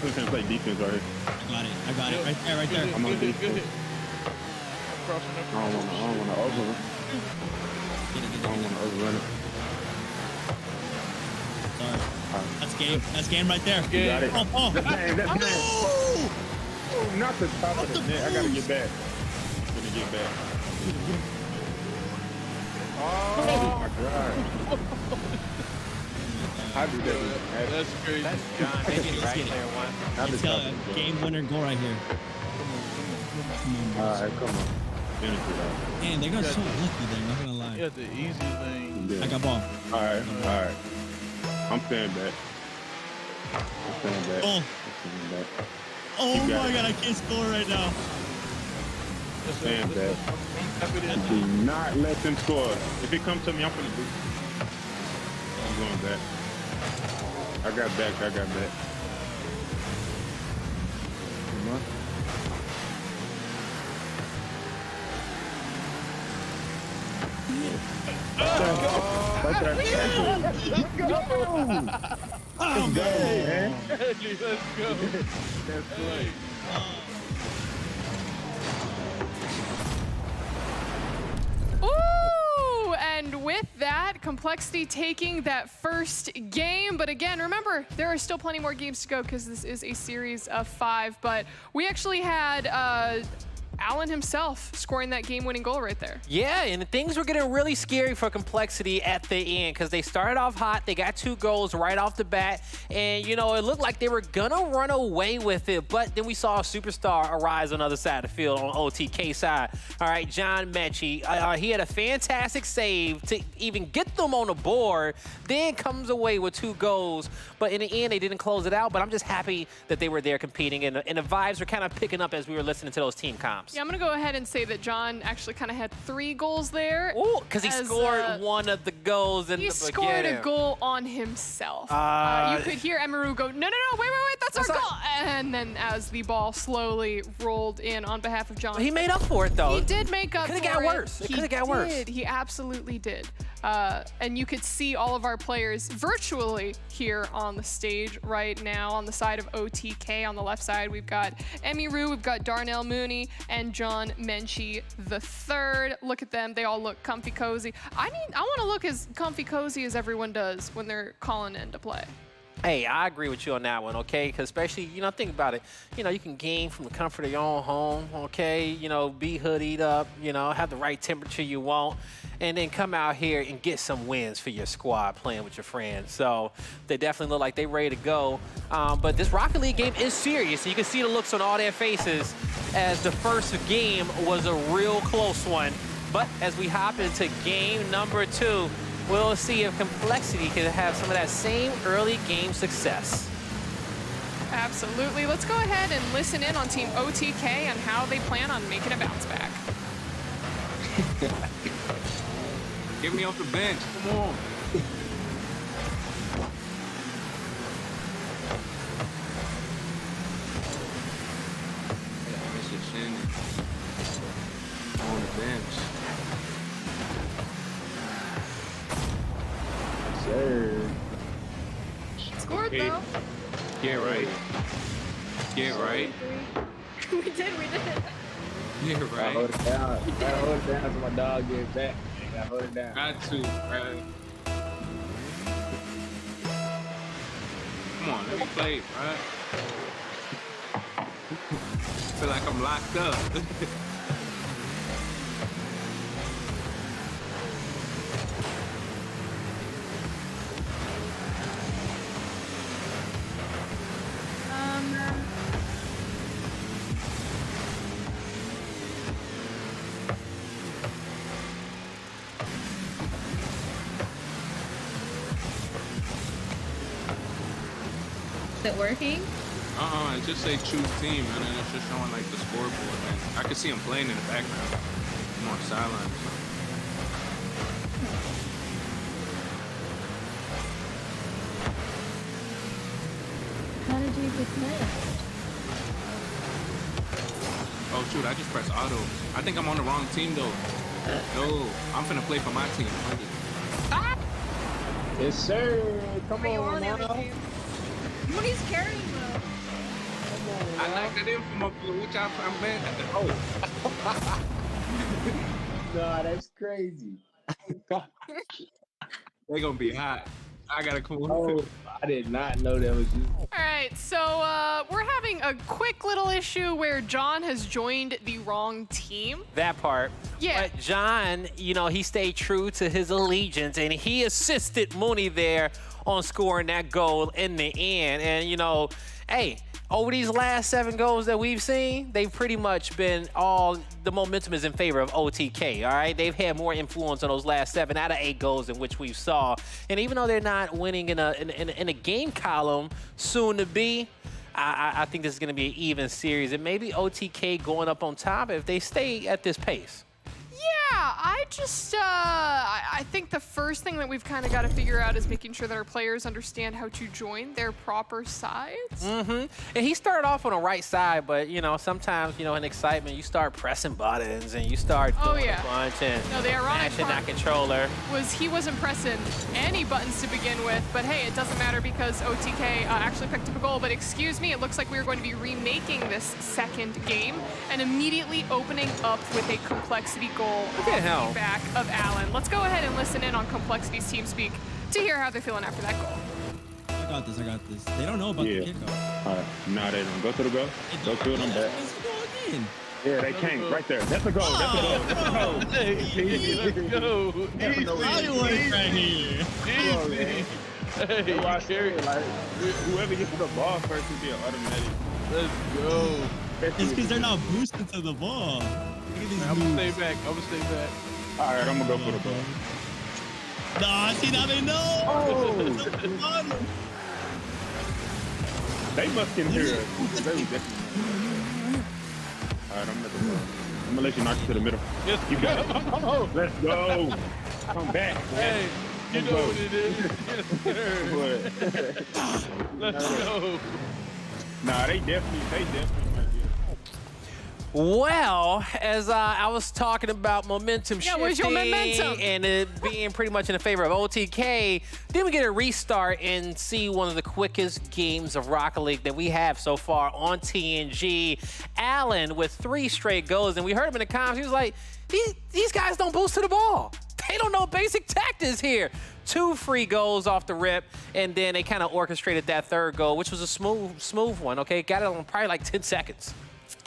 I'm gonna play defense right here. I got it. Right there, right there. I'm on defense. I don't want to overrun. I don't want to overrun it. Sorry. That's game. That's game right there. You got it. Oh. That's game. That's game. Oh, not the top of the net. I gotta get back. I'm gonna get back. Oh my god. I do that. That's crazy. That's John making right player one. It's a game winner goal right here. All right, come on. Finish it out. Man, they got so lucky there, not gonna lie. Yeah, the easiest thing. Yeah. I got ball. All right. I'm staying back. Oh. Oh my got it. god, I can't score right now. Stand back. Do not let them score. If it comes to me, I'm gonna do. I'm going back. I got back. Come on. Oh man. Let's go. That's great. Ooh, and with that, Complexity taking that first game. But again, remember, there are still plenty more games to go because this is a series of 5. But we actually had Alan himself scoring that game-winning goal right there. Yeah, and things were getting really scary for Complexity at the end because they started off hot. They got 2 goals right off the bat, and, you know, it looked like they were going to run away with it, but then we saw a superstar arise on the other side of the field on OTK side. All right, John Metchie, he had a fantastic save to even get them on the board, then comes away with 2 goals, but in the end, they didn't close it out, but I'm just happy that they were there competing, and the vibes were kind of picking up as we were listening to those team comps. Yeah, I'm going to go ahead and say that John actually kind of had 3 goals there. Ooh, because he scored one of the goals in the beginning. He scored a goal on himself. You could hear Emiru go, no, wait, that's our goal. And then as the ball slowly rolled in on behalf of John. He made up for it, though. He did make up for it. It could have got worse. It could have got worse. He absolutely did. And you could see all of our players virtually here on the stage right now. On the side of OTK, on the left side, we've got Emiru, we've got Darnell Mooney, and John Metchie III. Look at them, they all look comfy cozy. I want to look as comfy cozy as everyone does when they're calling in to play. Hey, I agree with you on that one, okay? Because especially, think about it. You can game from the comfort of your own home, okay? Be hoodied up, have the right temperature you want, and then come out here and get some wins for your squad playing with your friends. So they definitely look like they're ready to go. But this Rocket League game is serious. You can see the looks on all their faces as the first game was a real close one. But as we hop into game number 2, we'll see if Complexity can have some of that same early game success. Absolutely. Let's go ahead and listen in on Team OTK and how they plan on making a bounce back. Get me off the bench. Come on. Mr. Shannon on the bench. Sir. Scored Okay. though. Get right. Get right. we did. Get I right. hold it down. I hold it down so my dog gets back. I hold it down. Got to, bro. Come on, let me play, bro. Feel like I'm locked up. Is it working? It just say choose team, and then it's just showing like the scoreboard, man. I can see him playing in the background. I'm on sideline. How did you get that? Oh shoot, I just pressed auto. I think I'm on the wrong team though. No, I'm finna play for my team. Yes, sir. Come Are you on on now. everything? Mooney's carrying though. I knocked it in from up here. Which I'm bad at the oh. Nah, that's crazy. They gonna be hot. I gotta come on. Oh, I did not know that was you. All right, so we're having a quick little issue where John has joined the wrong team. That part. Yeah. But John, he stayed true to his allegiance, and he assisted Mooney there on scoring that goal in the end. And, hey, over these last 7 goals that we've seen, they've pretty much been the momentum is in favor of OTK, all right? They've had more influence on those last 7 out of 8 goals in which we saw. And even though they're not winning in a game column soon to be, I think this is going to be an even series. And maybe OTK going up on top if they stay at this pace. Yeah, I think the first thing that we've kind of got to figure out is making sure that our players understand how to join their proper sides. And he started off on the right side, but, sometimes, in excitement, you start pressing buttons and you start doing a bunch and the ironic mashing that part controller. was he wasn't pressing any buttons to begin with, but hey, it doesn't matter because OTK actually picked up a goal. But excuse me, it looks like we're going to be remaking this second game and immediately opening up with a Complexity goal Look at him. off the back of Alan. Let's go ahead and listen in on Complexity's team speak to hear how they're feeling after that goal. I got this. They don't know about the kickoff. All right. No, they don't. Go to the goal. Go to it. I'm back. Yeah, they came right there. That's a goal. That's a goal. That's a goal. Hey, let's go. Fireworks right here. Hey, Watch it. Like, whoever gets to the ball first will be an automatic. Let's go. It's because they're not boosted to the ball. I'm gonna stay back. All right, I'm gonna go for the ball. No, see that? No. Oh. They must can hear us. They was definitely. All right, I'm gonna let you knock it to the middle. Yes, You got it. go. Let's go. Come back. Hey, you Let's know go. what it is. Yes, sir. Let's go. Nah, they definitely might do it. Well, as I was talking about momentum shifting where's your momentum? and it being pretty much in the favor of OTK, then we get a restart and see one of the quickest games of Rocket League that we have so far on TNG. Alan with 3 straight goals, and we heard him in the comments. He was like, these guys don't boost to the ball. They don't know basic tactics here. 2 free goals off the rip, and then they kind of orchestrated that 3rd goal, which was a smooth one, okay? Got it on probably like 10 seconds.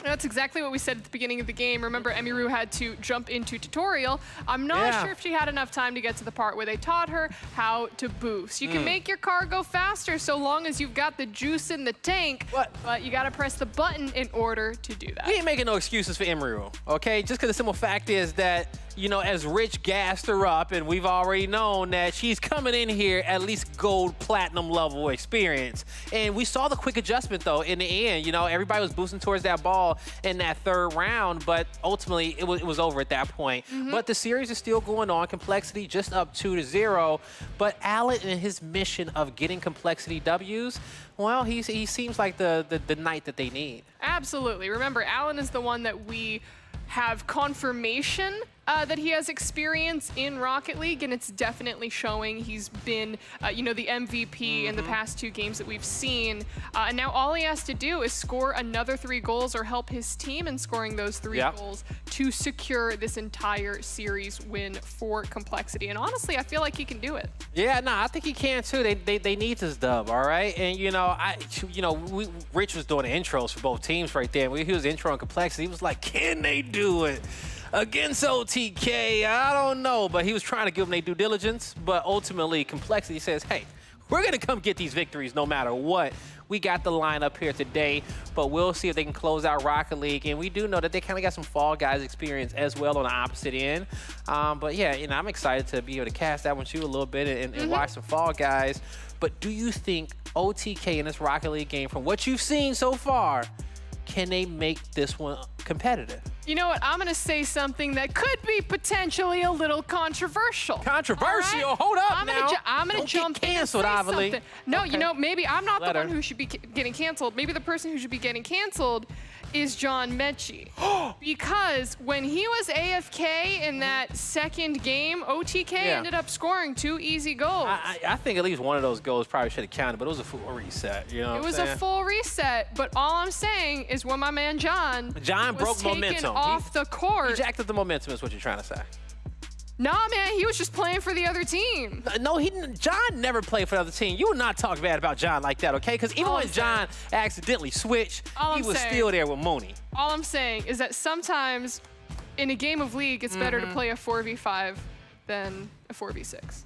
That's exactly what we said at the beginning of the game. Remember, Emiru had to jump into tutorial. I'm not sure if she had enough time to get to the part where they taught her how to boost. You can make your car go faster so long as you've got the juice in the tank, but you got to press the button in order to do that. We ain't making no excuses for Emiru, okay? Just because the simple fact is that, you know, as Rich gassed her up, and we've already known that she's coming in here at least gold, platinum level experience. And we saw the quick adjustment, though, in the end. You know, everybody was boosting towards that ball in that 3rd round, but ultimately it was over at that point. But the series is still going on. Complexity just up 2-0. But Alan and his mission of getting Complexity W's, well, he seems like the knight that they need. Absolutely. Remember, Alan is the one that we have confirmation that he has experience in Rocket League, and it's definitely showing. He's been, you know, the MVP in the past 2 games that we've seen, and now all he has to do is score another 3 goals or help his team in scoring those 3 goals to secure this entire series win for Complexity. And honestly, I feel like he can do it. Yeah, no, I think he can too. They need this dub, all right? And you know, Rich was doing the intros for both teams right there. He was introing Complexity. He was like, can they do it against OTK? I don't know, but he was trying to give them their due diligence. But ultimately, Complexity says, hey, we're going to come get these victories no matter what. We got the lineup here today, but we'll see if they can close out Rocket League. And we do know that they kind of got some Fall Guys experience as well on the opposite end. But yeah, you know, I'm excited to be able to cast that one too a little bit and watch some Fall Guys. But do you think OTK in this Rocket League game, from what you've seen so far, can they make this one competitive? You know what? I'm going to say something that could be potentially a little controversial. Controversial? Right? Hold up I'm going to jump canceled, in and say Avali. something. No, Okay. you know, maybe I'm not the one who should be getting canceled. Maybe the person who should be getting canceled is John Metchie. Because when he was AFK in that 2nd game, OTK ended up scoring 2 easy goals. I think at least one of those goals probably should have counted, but it was a full reset. You know It was a full reset, but all I'm saying is when my man John broke was momentum. taken off the court. He jacked up the momentum is what you're trying to say. Nah, man, he was just playing for the other team. No, John never played for the other team. You would not talk bad about John like that, okay? Because even when John accidentally switched, he was still there with Mooney. All I'm saying is that sometimes in a game of League, it's better to play a 4v5 than a 4v6.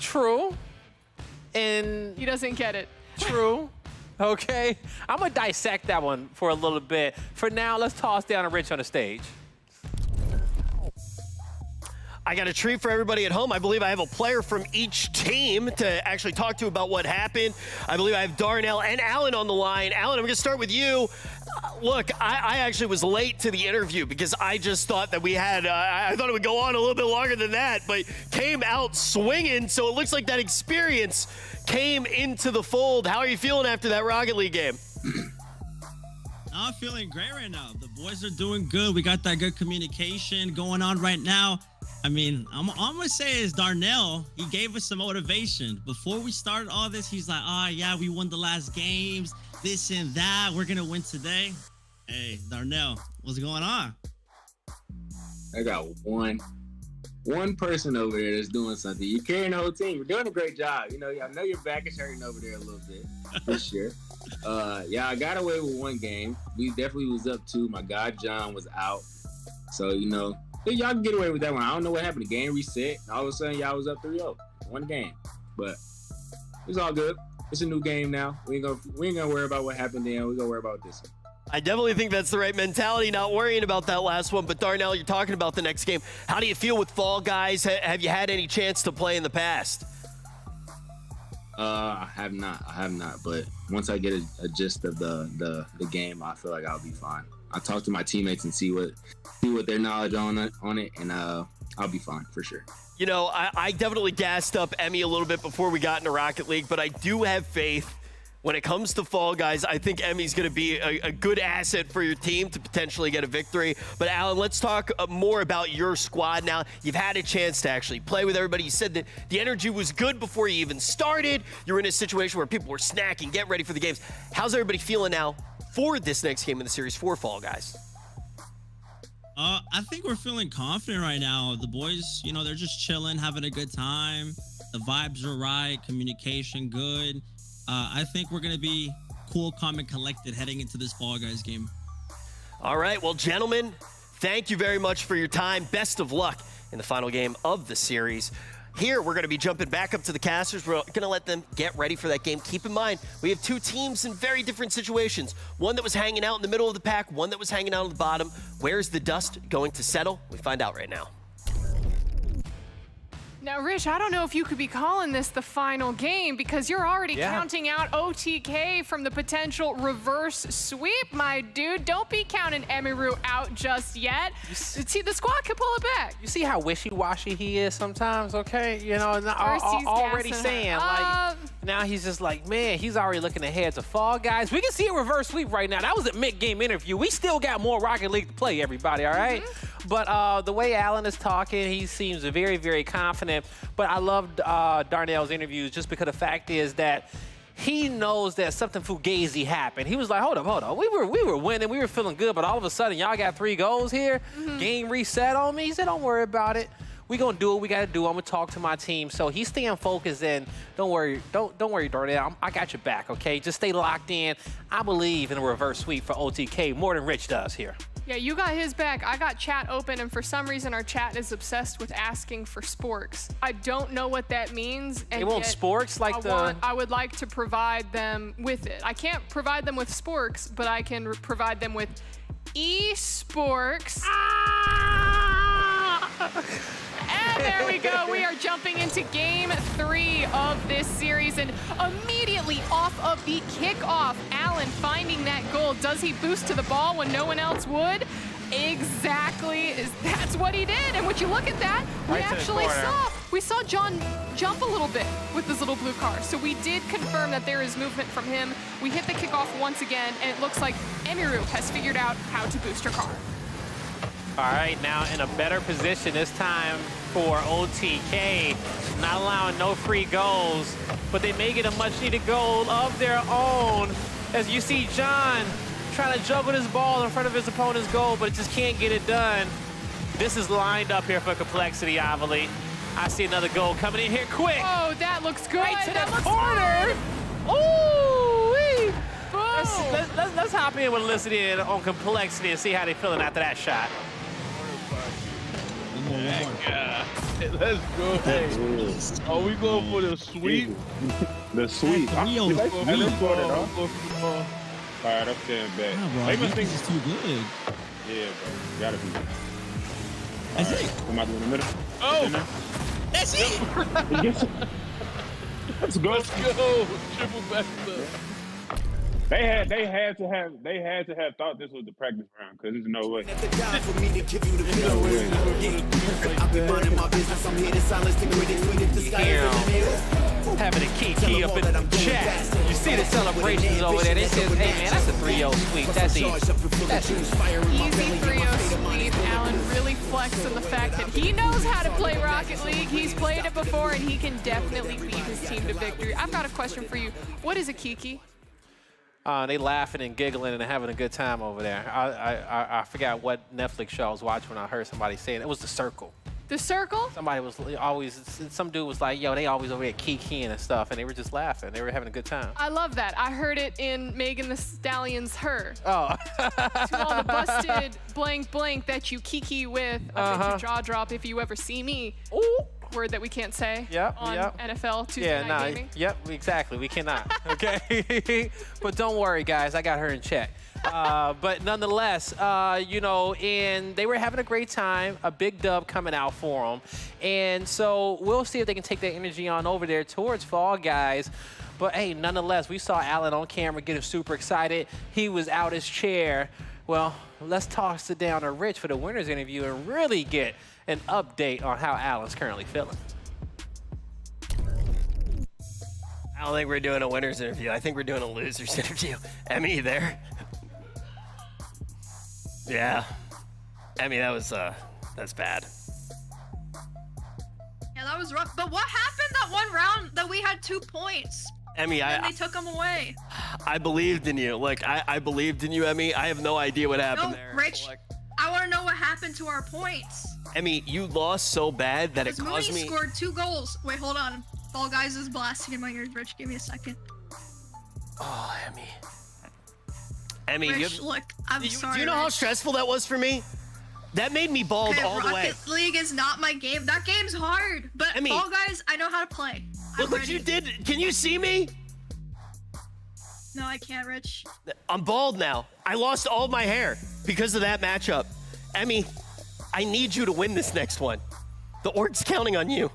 True. And he doesn't get it. True. Okay. I'm going to dissect that one for a little bit. For now, let's toss down a Rich on the stage. I got a treat for everybody at home. I believe I have a player from each team to actually talk to about what happened. I believe I have Darnell and Alan on the line. Alan, I'm going to start with you. Look, I actually was late to the interview because I just thought that we had, I thought it would go on a little bit longer than that, but came out swinging, so it looks like that experience came into the fold. How are you feeling after that Rocket League game? I'm feeling great right now. The boys are doing good. We got that good communication going on right now. I mean, I'm going to say is Darnell, he gave us some motivation. Before we started all this, he's like, oh, yeah, we won the last games, this and that. We're going to win today. Hey, Darnell, what's going on? I got one person over there that's doing something. You're carrying the whole team. You're doing a great job. You know, I know your back is hurting over there a little bit this year. Yeah, I got away with 1 game. We definitely was up 2. My guy John was out. So, you know, y'all can get away with that one. I don't know what happened. The game reset. And all of a sudden, y'all was up 3-0. 1 game. But it's all good. It's a new game now. We ain't gonna worry about what happened then. We're gonna worry about this one. I definitely think that's the right mentality, not worrying about that last one. But Darnell, you're talking about the next game. How do you feel with Fall Guys? Have you had any chance to play in the past? I have not. But once I get a gist of the game, I feel like I'll be fine. I talk to my teammates and see what their knowledge on it, and I'll be fine for sure. You know, I definitely gassed up Emmy a little bit before we got into Rocket League, but I do have faith When it comes to Fall Guys, I think Emmy's going to be a good asset for your team to potentially get a victory. But Alan, let's talk more about your squad now. You've had a chance to actually play with everybody. You said that the energy was good before you even started. You're in a situation where people were snacking, get ready for the games. How's everybody feeling now for this next game in the series for Fall Guys? I think we're feeling confident right now. The boys, you know, they're just chilling, having a good time. The vibes are right, communication good. I think we're going to be cool, calm, and collected heading into this Fall Guys game. All right. Well, gentlemen, thank you very much for your time. Best of luck in the final game of the series. Here, we're going to be jumping back up to the casters. We're going to let them get ready for that game. Keep in mind, we have two teams in very different situations. One that was hanging out in the middle of the pack, one that was hanging out at the bottom. Where's the dust going to settle? We find out right now. Now, Rich, I don't know if you could be calling this the final game because you're already counting out OTK from the potential reverse sweep, my dude. Don't be counting Emiru out just yet. See, the squad can pull it back. You see how wishy-washy he is sometimes, okay? You know, already saying, like, now he's just like, man, he's already looking ahead to Fall Guys. We can see a reverse sweep right now. That was a mid-game interview. We still got more Rocket League to play, everybody, all right? But the way Alan is talking, he seems very, very confident. But I loved Darnell's interviews just because the fact is that he knows that something fugazi happened. He was like, hold up. We were winning. We were feeling good. But all of a sudden, y'all got 3 goals here. Game reset on me. He said, don't worry about it. We're going to do what we got to do. I'm going to talk to my team. So he's staying focused and don't worry, Darnell. I got your back, okay? Just stay locked in. I believe in a reverse sweep for OTK more than Rich does here. Yeah, you got his back. I got chat open, and for some reason, our chat is obsessed with asking for sporks. I don't know what that means. And they want sporks like I would like to provide them with it. I can't provide them with sporks, but I can provide them with e-sporks. And there we go. We are jumping into game 3 of this series. And immediately off of the kickoff, Alan finding that goal. Does he boost to the ball when no one else would? Exactly. That's what he did. And would you look at that? We saw John jump a little bit with this little blue car. So we did confirm that there is movement from him. We hit the kickoff once again, and it looks like Emiru has figured out how to boost her car. All right, now in a better position this time for OTK. Not allowing no free goals, but they may get a much-needed goal of their own. As you see John trying to juggle this ball in front of his opponent's goal, but just can't get it done. This is lined up here for complexity, Avali. I see another goal coming in here quick. Oh, that looks good. Right to the corner. Ooh-wee. Let's hop in with listen in on complexity and see how they're feeling after that shot. Let's go. Hey, are we going for the sweep? The sweep. All right, I'm staying back. Nah, bro, this is too good. Yeah, bro. Gotta be. That's it. Come out in the middle. Oh! That's it! Let's go. Let's go. Triple back up. They had to have thought this was the practice round, because there's no way. Having a key up in the chat. You see the celebrations over there. They said, hey man, that's a 3-0 sweep. That's easy. Easy 3-0 sweep. Alan really flexing the fact that he knows how to play Rocket League. He's played it before, and he can definitely lead his team to victory. I've got a question for you. What is a kiki? They laughing and giggling and having a good time over there. I forgot what Netflix show I was watching when I heard somebody say it. It was The Circle. The Circle? Somebody was always, some dude was like, yo, they always over here kikiing and stuff, and they were just laughing. They were having a good time. I love that. I heard it in Megan Thee Stallion's Her. Oh. To all the busted blank blank that you kiki with, a bit of jaw drop if you ever see me. Ooh. Word that we can't say on NFL Tuesday Night Gaming. Yep, exactly. We cannot, okay? But don't worry, guys. I got her in check. But nonetheless, you know, and they were having a great time, a big dub coming out for them. And so we'll see if they can take that energy on over there towards Fall Guys. But, hey, nonetheless, we saw Alan on camera getting super excited. He was out his chair. Well, let's toss it down to Rich for the winner's interview and really get an update on how Alan's currently feeling. I don't think we're doing a winner's interview. I think we're doing a loser's interview. Emmy, you there? Yeah. Emmy, that's bad. Yeah, that was rough. But what happened that one round that we had 2 points? Emmy, And they took them away. I believed in you. Look, I believed in you, Emmy. I have no idea what happened there. Rich, I want to know what happened to our points. Emmy, you lost so bad that it caused Mooney me. scored 2 goals. Wait, hold on. Fall Guys is blasting in my ears, Rich. Give me a second. Oh, Emmy. Emmy, Rich, look, I'm sorry. Do you know how Rich. stressful that was for me? That made me bald Okay, all the way. Rocket League is not my game. That game's hard. But I mean- Fall Guys, I know how to play. Look what you did. Can you see me? No, I can't, Rich. I'm bald now. I lost all my hair because of that matchup. Emmy, I need you to win this next one. The org's counting on you.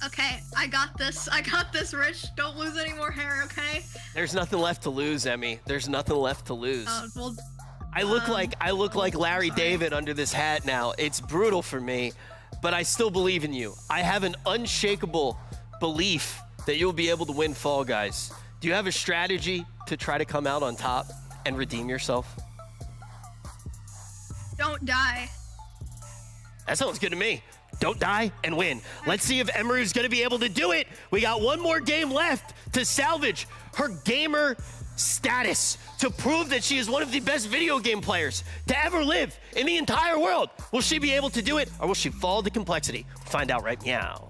Okay. I got this. I got this, Rich. Don't lose any more hair, okay? There's nothing left to lose, Emmy. There's nothing left to lose. Well, I look like Larry David under this hat now. It's brutal for me, but I still believe in you. I have an unshakable belief that you'll be able to win Fall Guys. Do you have a strategy to try to come out on top and redeem yourself? don't die. That sounds good to me. Don't die and win. Let's see if Emiru's going to be able to do it. We got one more game left to salvage her gamer status, to prove that she is one of the best video game players to ever live in the entire world. Will she be able to do it, or will she fall to complexity? Find out right now.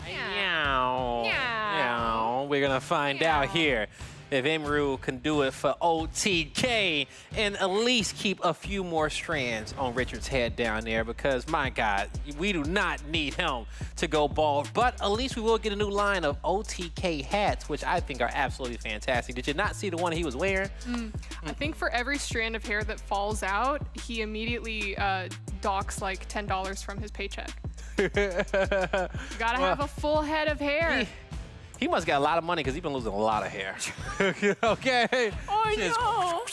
Meow. Meow. We're going to find out here if Emiru can do it for OTK and at least keep a few more strands on Richard's head down there, because, my God, we do not need him to go bald. But at least we will get a new line of OTK hats, which I think are absolutely fantastic. Did you not see the one he was wearing? I think for every strand of hair that falls out, he immediately docks like $10 from his paycheck. You gotta have a full head of hair. He must got a lot of money because he's been losing a lot of hair. Okay? Oh,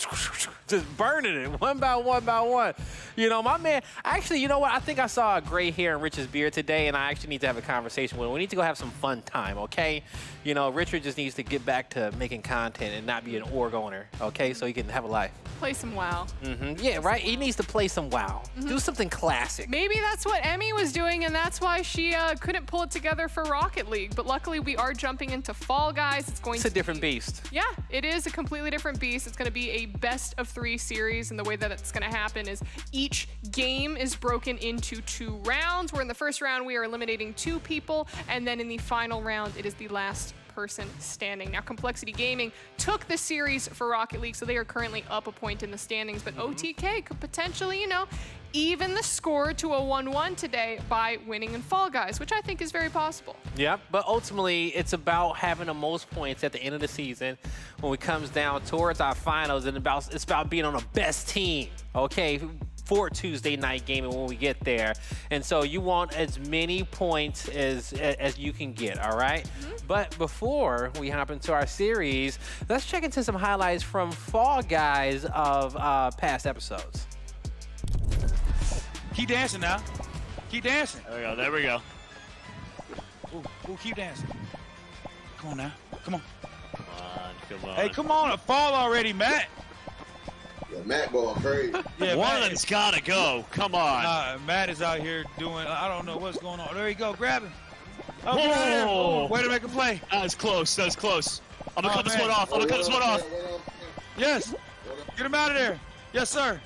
Just burning it one by one by one. You know, my man, actually, you know what? I think I saw a gray hair in Richard's beard today, and I actually need to have a conversation with him. We need to go have some fun time, okay? You know, Richard just needs to get back to making content and not be an org owner, okay? So he can have a life. Play some WoW. Yeah, right? He needs to play some WoW. Do something classic. Maybe that's what Emmy was doing, and that's why she couldn't pull it together for Rocket League. But luckily, we are jumping into Fall Guys. It's a different beast. Yeah, it is a completely different beast. It's going to be a best-of-3 series, and the way that it's going to happen is each game is broken into 2 rounds, where in the first round, we are eliminating 2 people, and then in the final round, it is the last person standing. Now, Complexity Gaming took the series for Rocket League, so they are currently up a point in the standings, but OTK could potentially, you know, even the score to a 1-1 today by winning in Fall Guys, which I think is very possible. Yeah, but ultimately, it's about having the most points at the end of the season when it comes down towards our finals, and it's about being on the best team, okay, for Tuesday night gaming when we get there. And so you want as many points as you can get, all right? But before we hop into our series, let's check into some highlights from Fall Guys of past episodes. Keep dancing now. Keep dancing. There we go. Ooh, keep dancing. Come on now. Come on. Come on. Hey, come on. Fall already, Matt. Yeah, Matt ball crazy. Yeah, One of them's got to go. Come on. Matt is out here doing, I don't know what's going on. There you go. Grab him. Oh, Whoa. way to make a play. That was close. That was close. I'm going to cut this one off. I'm going to cut this one off. Yes. Get him out of there. Yes, sir.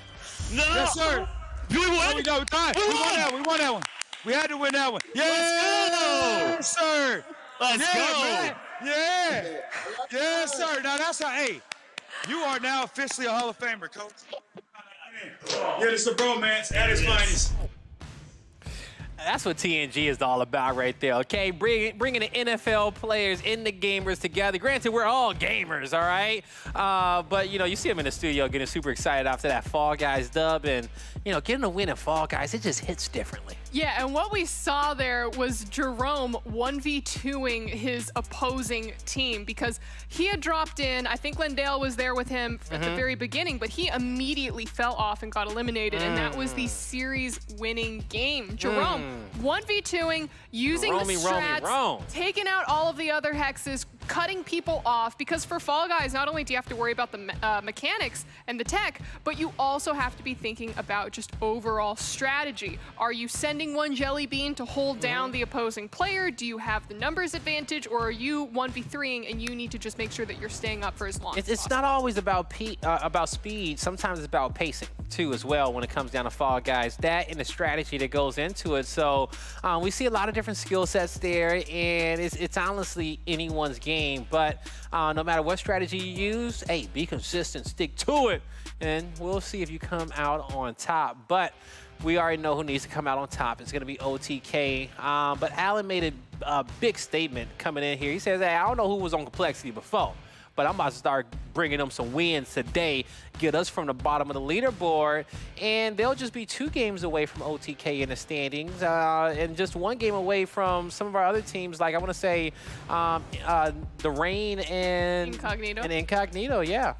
No. Yes, sir. We won. There we go. We tied. We won that one. We had to win that one. Yes, sir. Let's go. Man. Yeah. Yes, sir. Now that's how, hey, you are now officially a Hall of Famer, coach. Yeah, this is a bromance at its finest. That's what TNG is all about right there, okay? Bringing the NFL players and the gamers together. Granted, we're all gamers, all right? But, you know, you see them in the studio getting super excited after that Fall Guys dub, and, you know, getting a win in Fall Guys, it just hits differently. Yeah, and what we saw there was Jerome 1v2ing his opposing team because he had dropped in. I think Lendale was there with him at the very beginning, but he immediately fell off and got eliminated, and that was the series-winning game. Jerome 1v2ing, using the strats, taking out all of the other hexes, cutting people off, because for Fall Guys, not only do you have to worry about the mechanics and the tech, but you also have to be thinking about just overall strategy. Are you sending one jelly bean to hold down the opposing player? Do you have the numbers advantage, or are you 1v3ing and you need to just make sure that you're staying up for as long as possible? It's not always about speed. Sometimes it's about pacing too as well when it comes down to Fall Guys. That and the strategy that goes into it. So we see a lot of different skill sets there, and it's honestly anyone's game. But no matter what strategy you use, hey, be consistent, stick to it, and we'll see if you come out on top. But we already know who needs to come out on top. It's going to be OTK. But Alan made a big statement coming in here. He says, hey, I don't know who was on Complexity before, but I'm about to start bringing them some wins today, get us from the bottom of the leaderboard, and they'll just be 2 games away from OTK in the standings, and just 1 game away from some of our other teams, like I want to say the Rain and Incognito, yeah.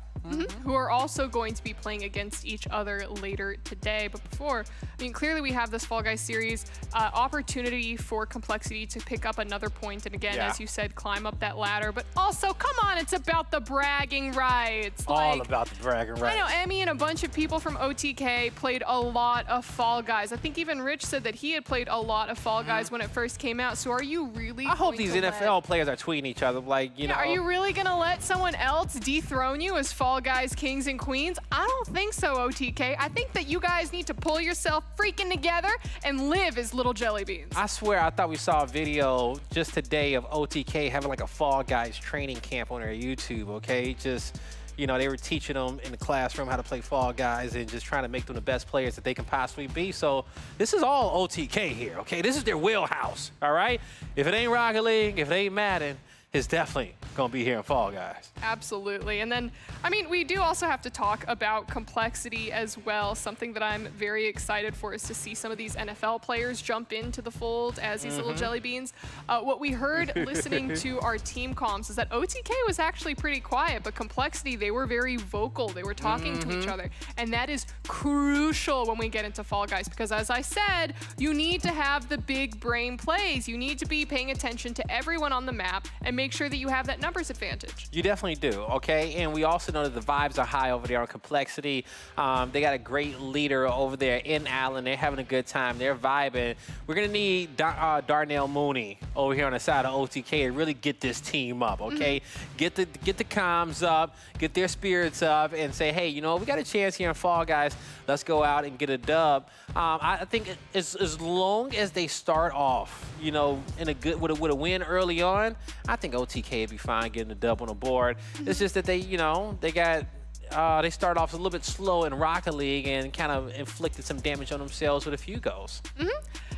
Who are also going to be playing against each other later today. But before, I mean, clearly we have this Fall Guys series opportunity for Complexity to pick up another point. And again, as you said, climb up that ladder. But also, come on, it's about the bragging rights. All about the bragging rights. I know Emmy and a bunch of people from OTK played a lot of Fall Guys. I think even Rich said that he had played a lot of Fall Guys when it first came out. So are you really I hope these NFL players are tweeting each other, like, you know. Are you really going to let someone else dethrone you as Fall Guys kings and queens? I don't think so, OTK. I think that you guys need to pull yourself freaking together and live as little jelly beans. I swear I thought we saw a video just today of OTK having like a Fall Guys training camp on their YouTube, okay? Just, you know, they were teaching them in the classroom how to play Fall Guys and just trying to make them the best players that they can possibly be. So this is all OTK here, okay? This is their wheelhouse, all right? If it ain't Rocket League, if it ain't Madden, it's definitely going to be here in Fall Guys. Absolutely. And then, I mean, we do also have to talk about Complexity as well. Something that I'm very excited for is to see some of these NFL players jump into the fold as these little jelly beans. What we heard listening to our team comms is that OTK was actually pretty quiet, but Complexity, they were very vocal. They were talking to each other. And that is crucial when we get into Fall Guys, because as I said, you need to have the big brain plays. You need to be paying attention to everyone on the map and make sure that you have that numbers advantage. You definitely do, okay? And we also know that the vibes are high over there on Complexity. They got a great leader over there in Alan. They're having a good time. They're vibing. We're going to need Darnell Mooney over here on the side of OTK to really get this team up, okay? Get the comms up, get their spirits up, and say, hey, you know, we got a chance here in Fall Guys. Let's go out and get a dub. I think as long as they start off, you know, in a good with a win early on, I think OTK would be fine getting a dub on the board. It's just that they, you know, they start off a little bit slow in Rocket League and kind of inflicted some damage on themselves with a few goals.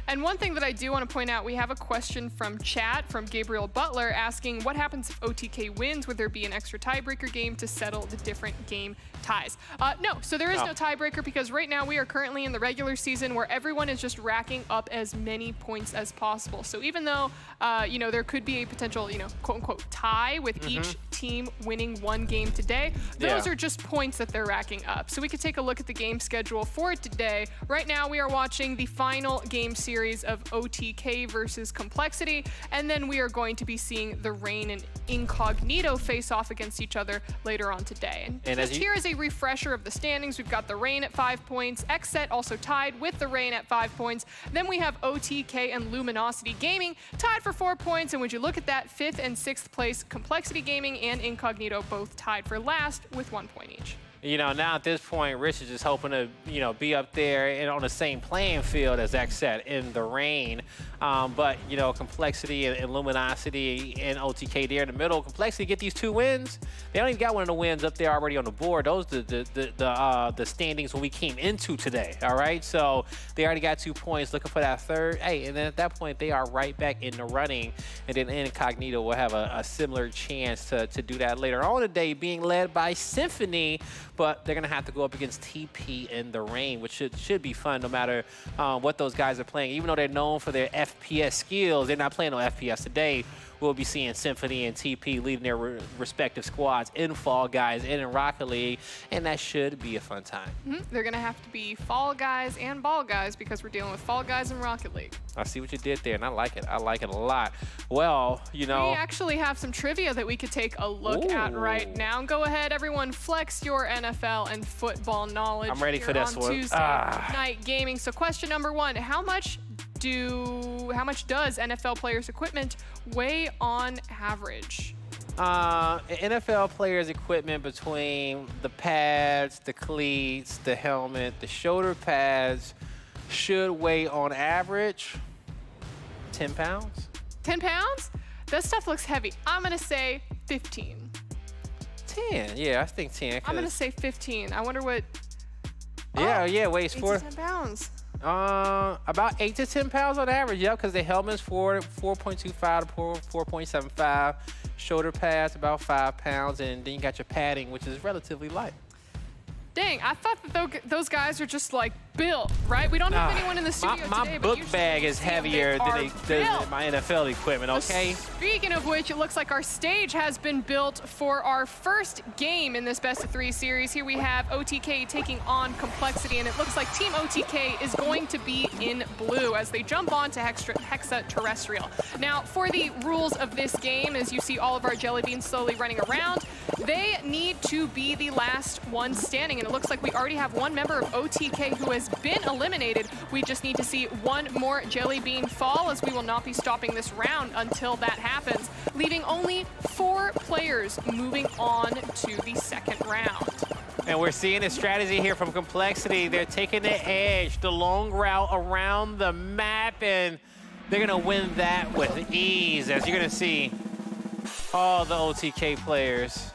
And one thing that I do want to point out, we have a question from chat from Gabriel Butler asking, what happens if OTK wins? Would there be an extra tiebreaker game to settle the different game ties? No, so there is no tiebreaker, because right now we are currently in the regular season where everyone is just racking up as many points as possible. So even though, you know, there could be a potential, you know, quote unquote tie with each team winning 1 game today, those are just points that they're racking up. So we could take a look at the game schedule for today. Right now we are watching the final game series of OTK versus Complexity, and then we are going to be seeing the Rain and Incognito face off against each other later on today. And just here is a refresher of the standings. We've got the Rain at 5 points, XSET also tied with the Rain at 5 points. Then we have OTK and Luminosity Gaming tied for 4 points, and would you look at that, 5th and 6th place Complexity Gaming and Incognito both tied for last with 1 point each. You know, now at this point, Rich is just hoping to, you know, be up there and on the same playing field as XSET in the Rain. But, you know, Complexity and Luminosity and OTK there in the middle. Complexity get these 2 wins. They don't even got one of the wins up there already on the board. Those are the standings when we came into today, all right? So they already got 2 points, looking for that 3rd. Hey, and then at that point, they are right back in the running. And then Incognito will have a similar chance to do that later on today, being led by Symfuhny, but they're going to have to go up against TeePee in the rain, which should be fun no matter what those guys are playing. Even though they're known for their FPS skills, they're not playing on FPS today. We'll be seeing Symfuhny and TeePee leading their respective squads in Fall Guys and in Rocket League, and that should be a fun time. They're going to have to be Fall Guys and Ball Guys because we're dealing with Fall Guys and Rocket League. I see what you did there, and I like it. I like it a lot. Well, you know. We actually have some trivia that we could take a look at right now. Go ahead, everyone, flex your NFL and football knowledge. I'm ready for this on one. Tuesday Night Gaming. So question number 1, how much does NFL players' equipment weigh on average? NFL players' equipment between the pads, the cleats, the helmet, the shoulder pads should weigh on average 10 pounds. 10 pounds? That stuff looks heavy. I'm going to say 15. 10, yeah, I think 10. I'm going to say 15. I wonder what... Yeah, weighs 8 to 10 pounds. About 8 to 10 pounds on average, yep, because the helmet's 4.25 to 4.75. Shoulder pads about 5 pounds, and then you got your padding, which is relatively light. Dang, I thought that those guys are just like built, right? We don't have anyone in the studio my today, book bag is heavier than my NFL equipment, okay? Speaking of which, it looks like our stage has been built for our first game in this best-of-3 series. Here we have OTK taking on Complexity, and it looks like Team OTK is going to be in blue as they jump on to Hexa Terrestrial. Now, for the rules of this game, as you see all of our jelly beans slowly running around, they need to be the last one standing, and it looks like we already have one member of OTK who has been eliminated. We just need to see one more jelly bean fall, as we will not be stopping this round until that happens, leaving only 4 players moving on to the second round. And we're seeing a strategy here from Complexity. They're taking the edge, the long route around the map, and they're going to win that with ease, as you're going to see all the OTK players.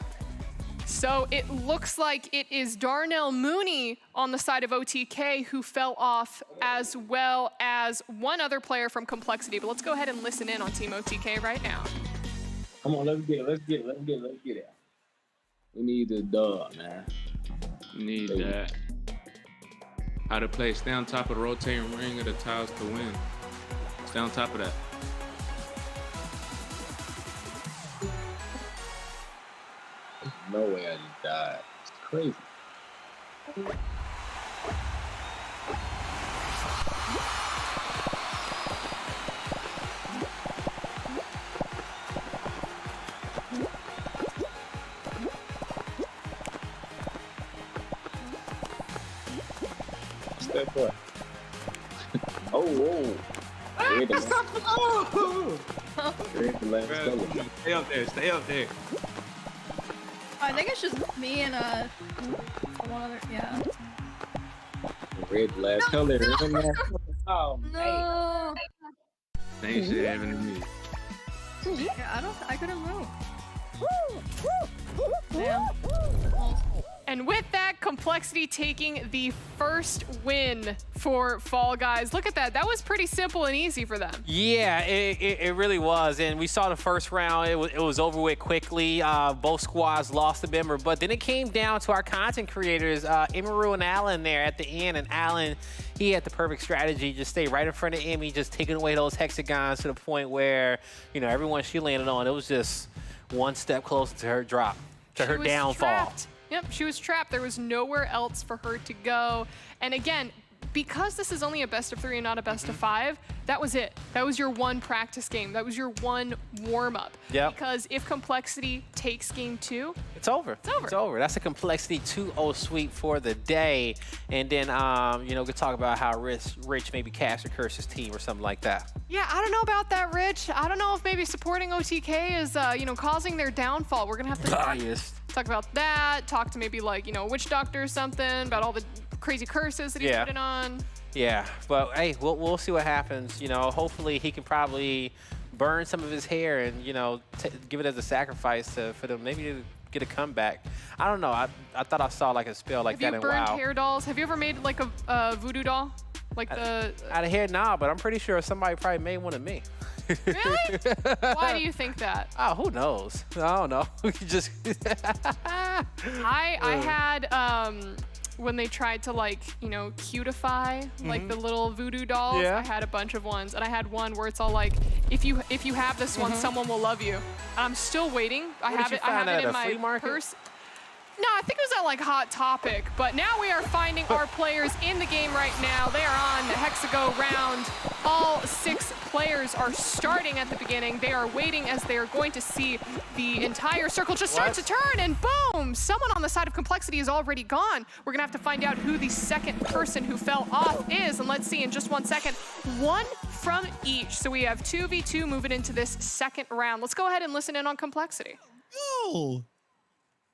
So it looks like it is Darnell Mooney on the side of OTK who fell off, as well as one other player from Complexity. But let's go ahead and listen in on Team OTK right now. Come on, let's get it. We need the dub, man. Need that. How to play. Stay on top of the rotating ring of the tiles to win. Stay on top of that. No way I just died. It's crazy. Step up. Oh, whoa. Red the last color. Stay up there. Stay up there. I think it's just me and one other, yeah. Red last color. Oh, no. Same shit happened to me. Yeah, I couldn't move. Damn. And with that, Complexity taking the first win for Fall Guys. Look at that. That was pretty simple and easy for them. Yeah, it really was. And we saw the first round. It was over with quickly. Both squads lost a member. But then it came down to our content creators, Emiru and Alan there at the end. And Alan, he had the perfect strategy. Just stay right in front of Emmy, just taking away those hexagons to the point where, you know, everyone she landed on, it was just one step closer to her drop, to her downfall. Trapped. Yep, she was trapped. There was nowhere else for her to go. And again, because this is only a best-of-3 and not a best-of-5, that was it. That was your one practice game. That was your one warm-up. Yep. Because if Complexity takes game 2, it's over. It's over. It's over. That's a Complexity 2-0 sweep for the day. And then, you know, we could talk about how Rich maybe cast or curse his team or something like that. Yeah, I don't know about that, Rich. I don't know if maybe supporting OTK is, you know, causing their downfall. We're going to have to talk about that, talk to maybe, like, you know, a witch doctor or something, about all the crazy curses that he's putting on. Yeah, but hey, we'll see what happens. You know, hopefully he can probably burn some of his hair and, you know, give it as a sacrifice for them maybe to get a comeback. I don't know. I thought I saw like a spell like that in WoW. Have you burned hair dolls? Have you ever made like a voodoo doll? Like the... Out of hair, nah, but I'm pretty sure somebody probably made one of me. Really? Why do you think that? Oh, who knows? I don't know. Just. I had when they tried to like, you know, cutify like the little voodoo dolls. Yeah. I had a bunch of ones, and I had one where it's all like, if you have this one, someone will love you. And I'm still waiting. I have it in my purse. No, I think it was at like Hot Topic, but now we are finding our players in the game right now. They are on Hexago round. All 6 players are starting at the beginning. They are waiting as they are going to see the entire circle just start to turn, and boom! Someone on the side of Complexity is already gone. We're gonna have to find out who the second person who fell off is, and let's see in just 1 second. 1 from each. So we have 2v2 moving into this second round. Let's go ahead and listen in on Complexity. Oh.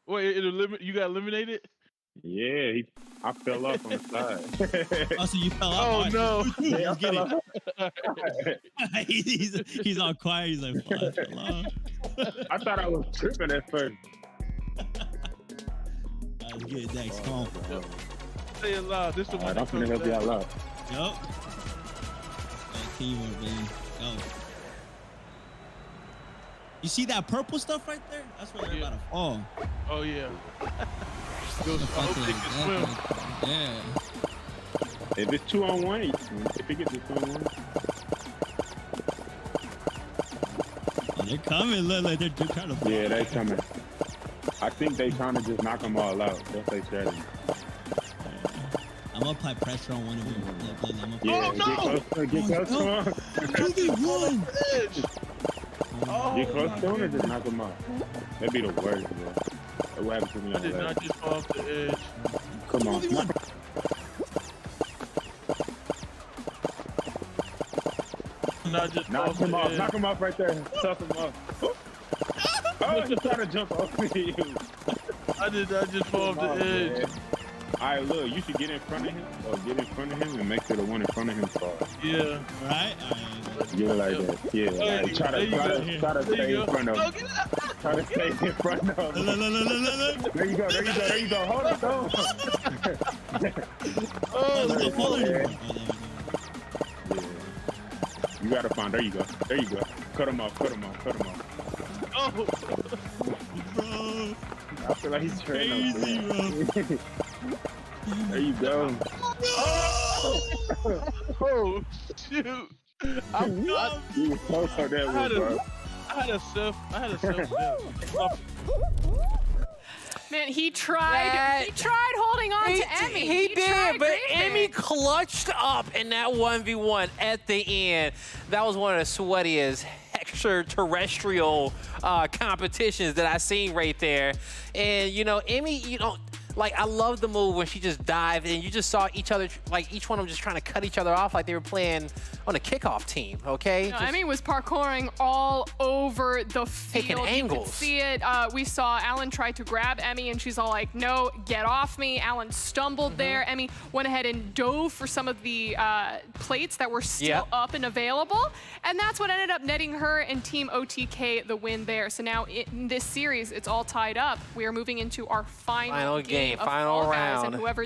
Wait, you got eliminated? Yeah, I fell off on the side. Oh, so you fell off? Oh, no. Yeah, I fell off. he's all quiet. He's like, I fell off. I thought I was tripping at first. Let's get it, Dex. Come on. Say it loud. This is the one. I'm finna help you out loud. Yup. Teamwork, baby. Go. You see that purple stuff right there? That's where they're about to fall. Oh, yeah. Yeah. If it's 2-on-1, if it gets to 2-on-1. Oh, they're coming. Look, they're trying to. Yeah, they're coming. I think they trying to just knock them all out. That's their strategy. I'm gonna apply pressure on one of them. Yeah, get close to him. Get close to him and just knock him out. That'd be the worst, bro. That what happened to me on I did not just fall off the edge. Come on. Knock him off. Knock him off right there. Tough him off. Oh, he's trying to jump over you. I did not just fall off the edge. Man. All right, look, you should get in front of him, or get in front of him and make sure the one in front of him falls. Yeah. Right? Yeah, like that. Yeah. Like, try to stay in front of him. Try to stay in front of him. There you go. Hold it, though. Yeah. You gotta find. There you go. Cut him off. Oh. Bro. I feel like he's crazy, bro. There you go. Oh, shoot. You were close on that one, bro. I had a self. Man, he tried holding on to Emmy. He did, but great. Emmy clutched up in that 1v1 at the end. That was one of the sweatiest extraterrestrial competitions that I seen right there. And, you know, Emmy, you know, like, I love the move when she just dived and you just saw each other, like, each one of them just trying to cut each other off like they were playing on a kickoff team, okay? No, Emmy was parkouring all over the field. Taking angles. You could see it. We saw Alan try to grab Emmy, and she's all like, no, get off me. Alan stumbled there. Emmy went ahead and dove for some of the plates that were still up and available. And that's what ended up netting her and Team OTK the win there. So now in this series, it's all tied up. We are moving into our final game of final Fall Guys, round. and whoever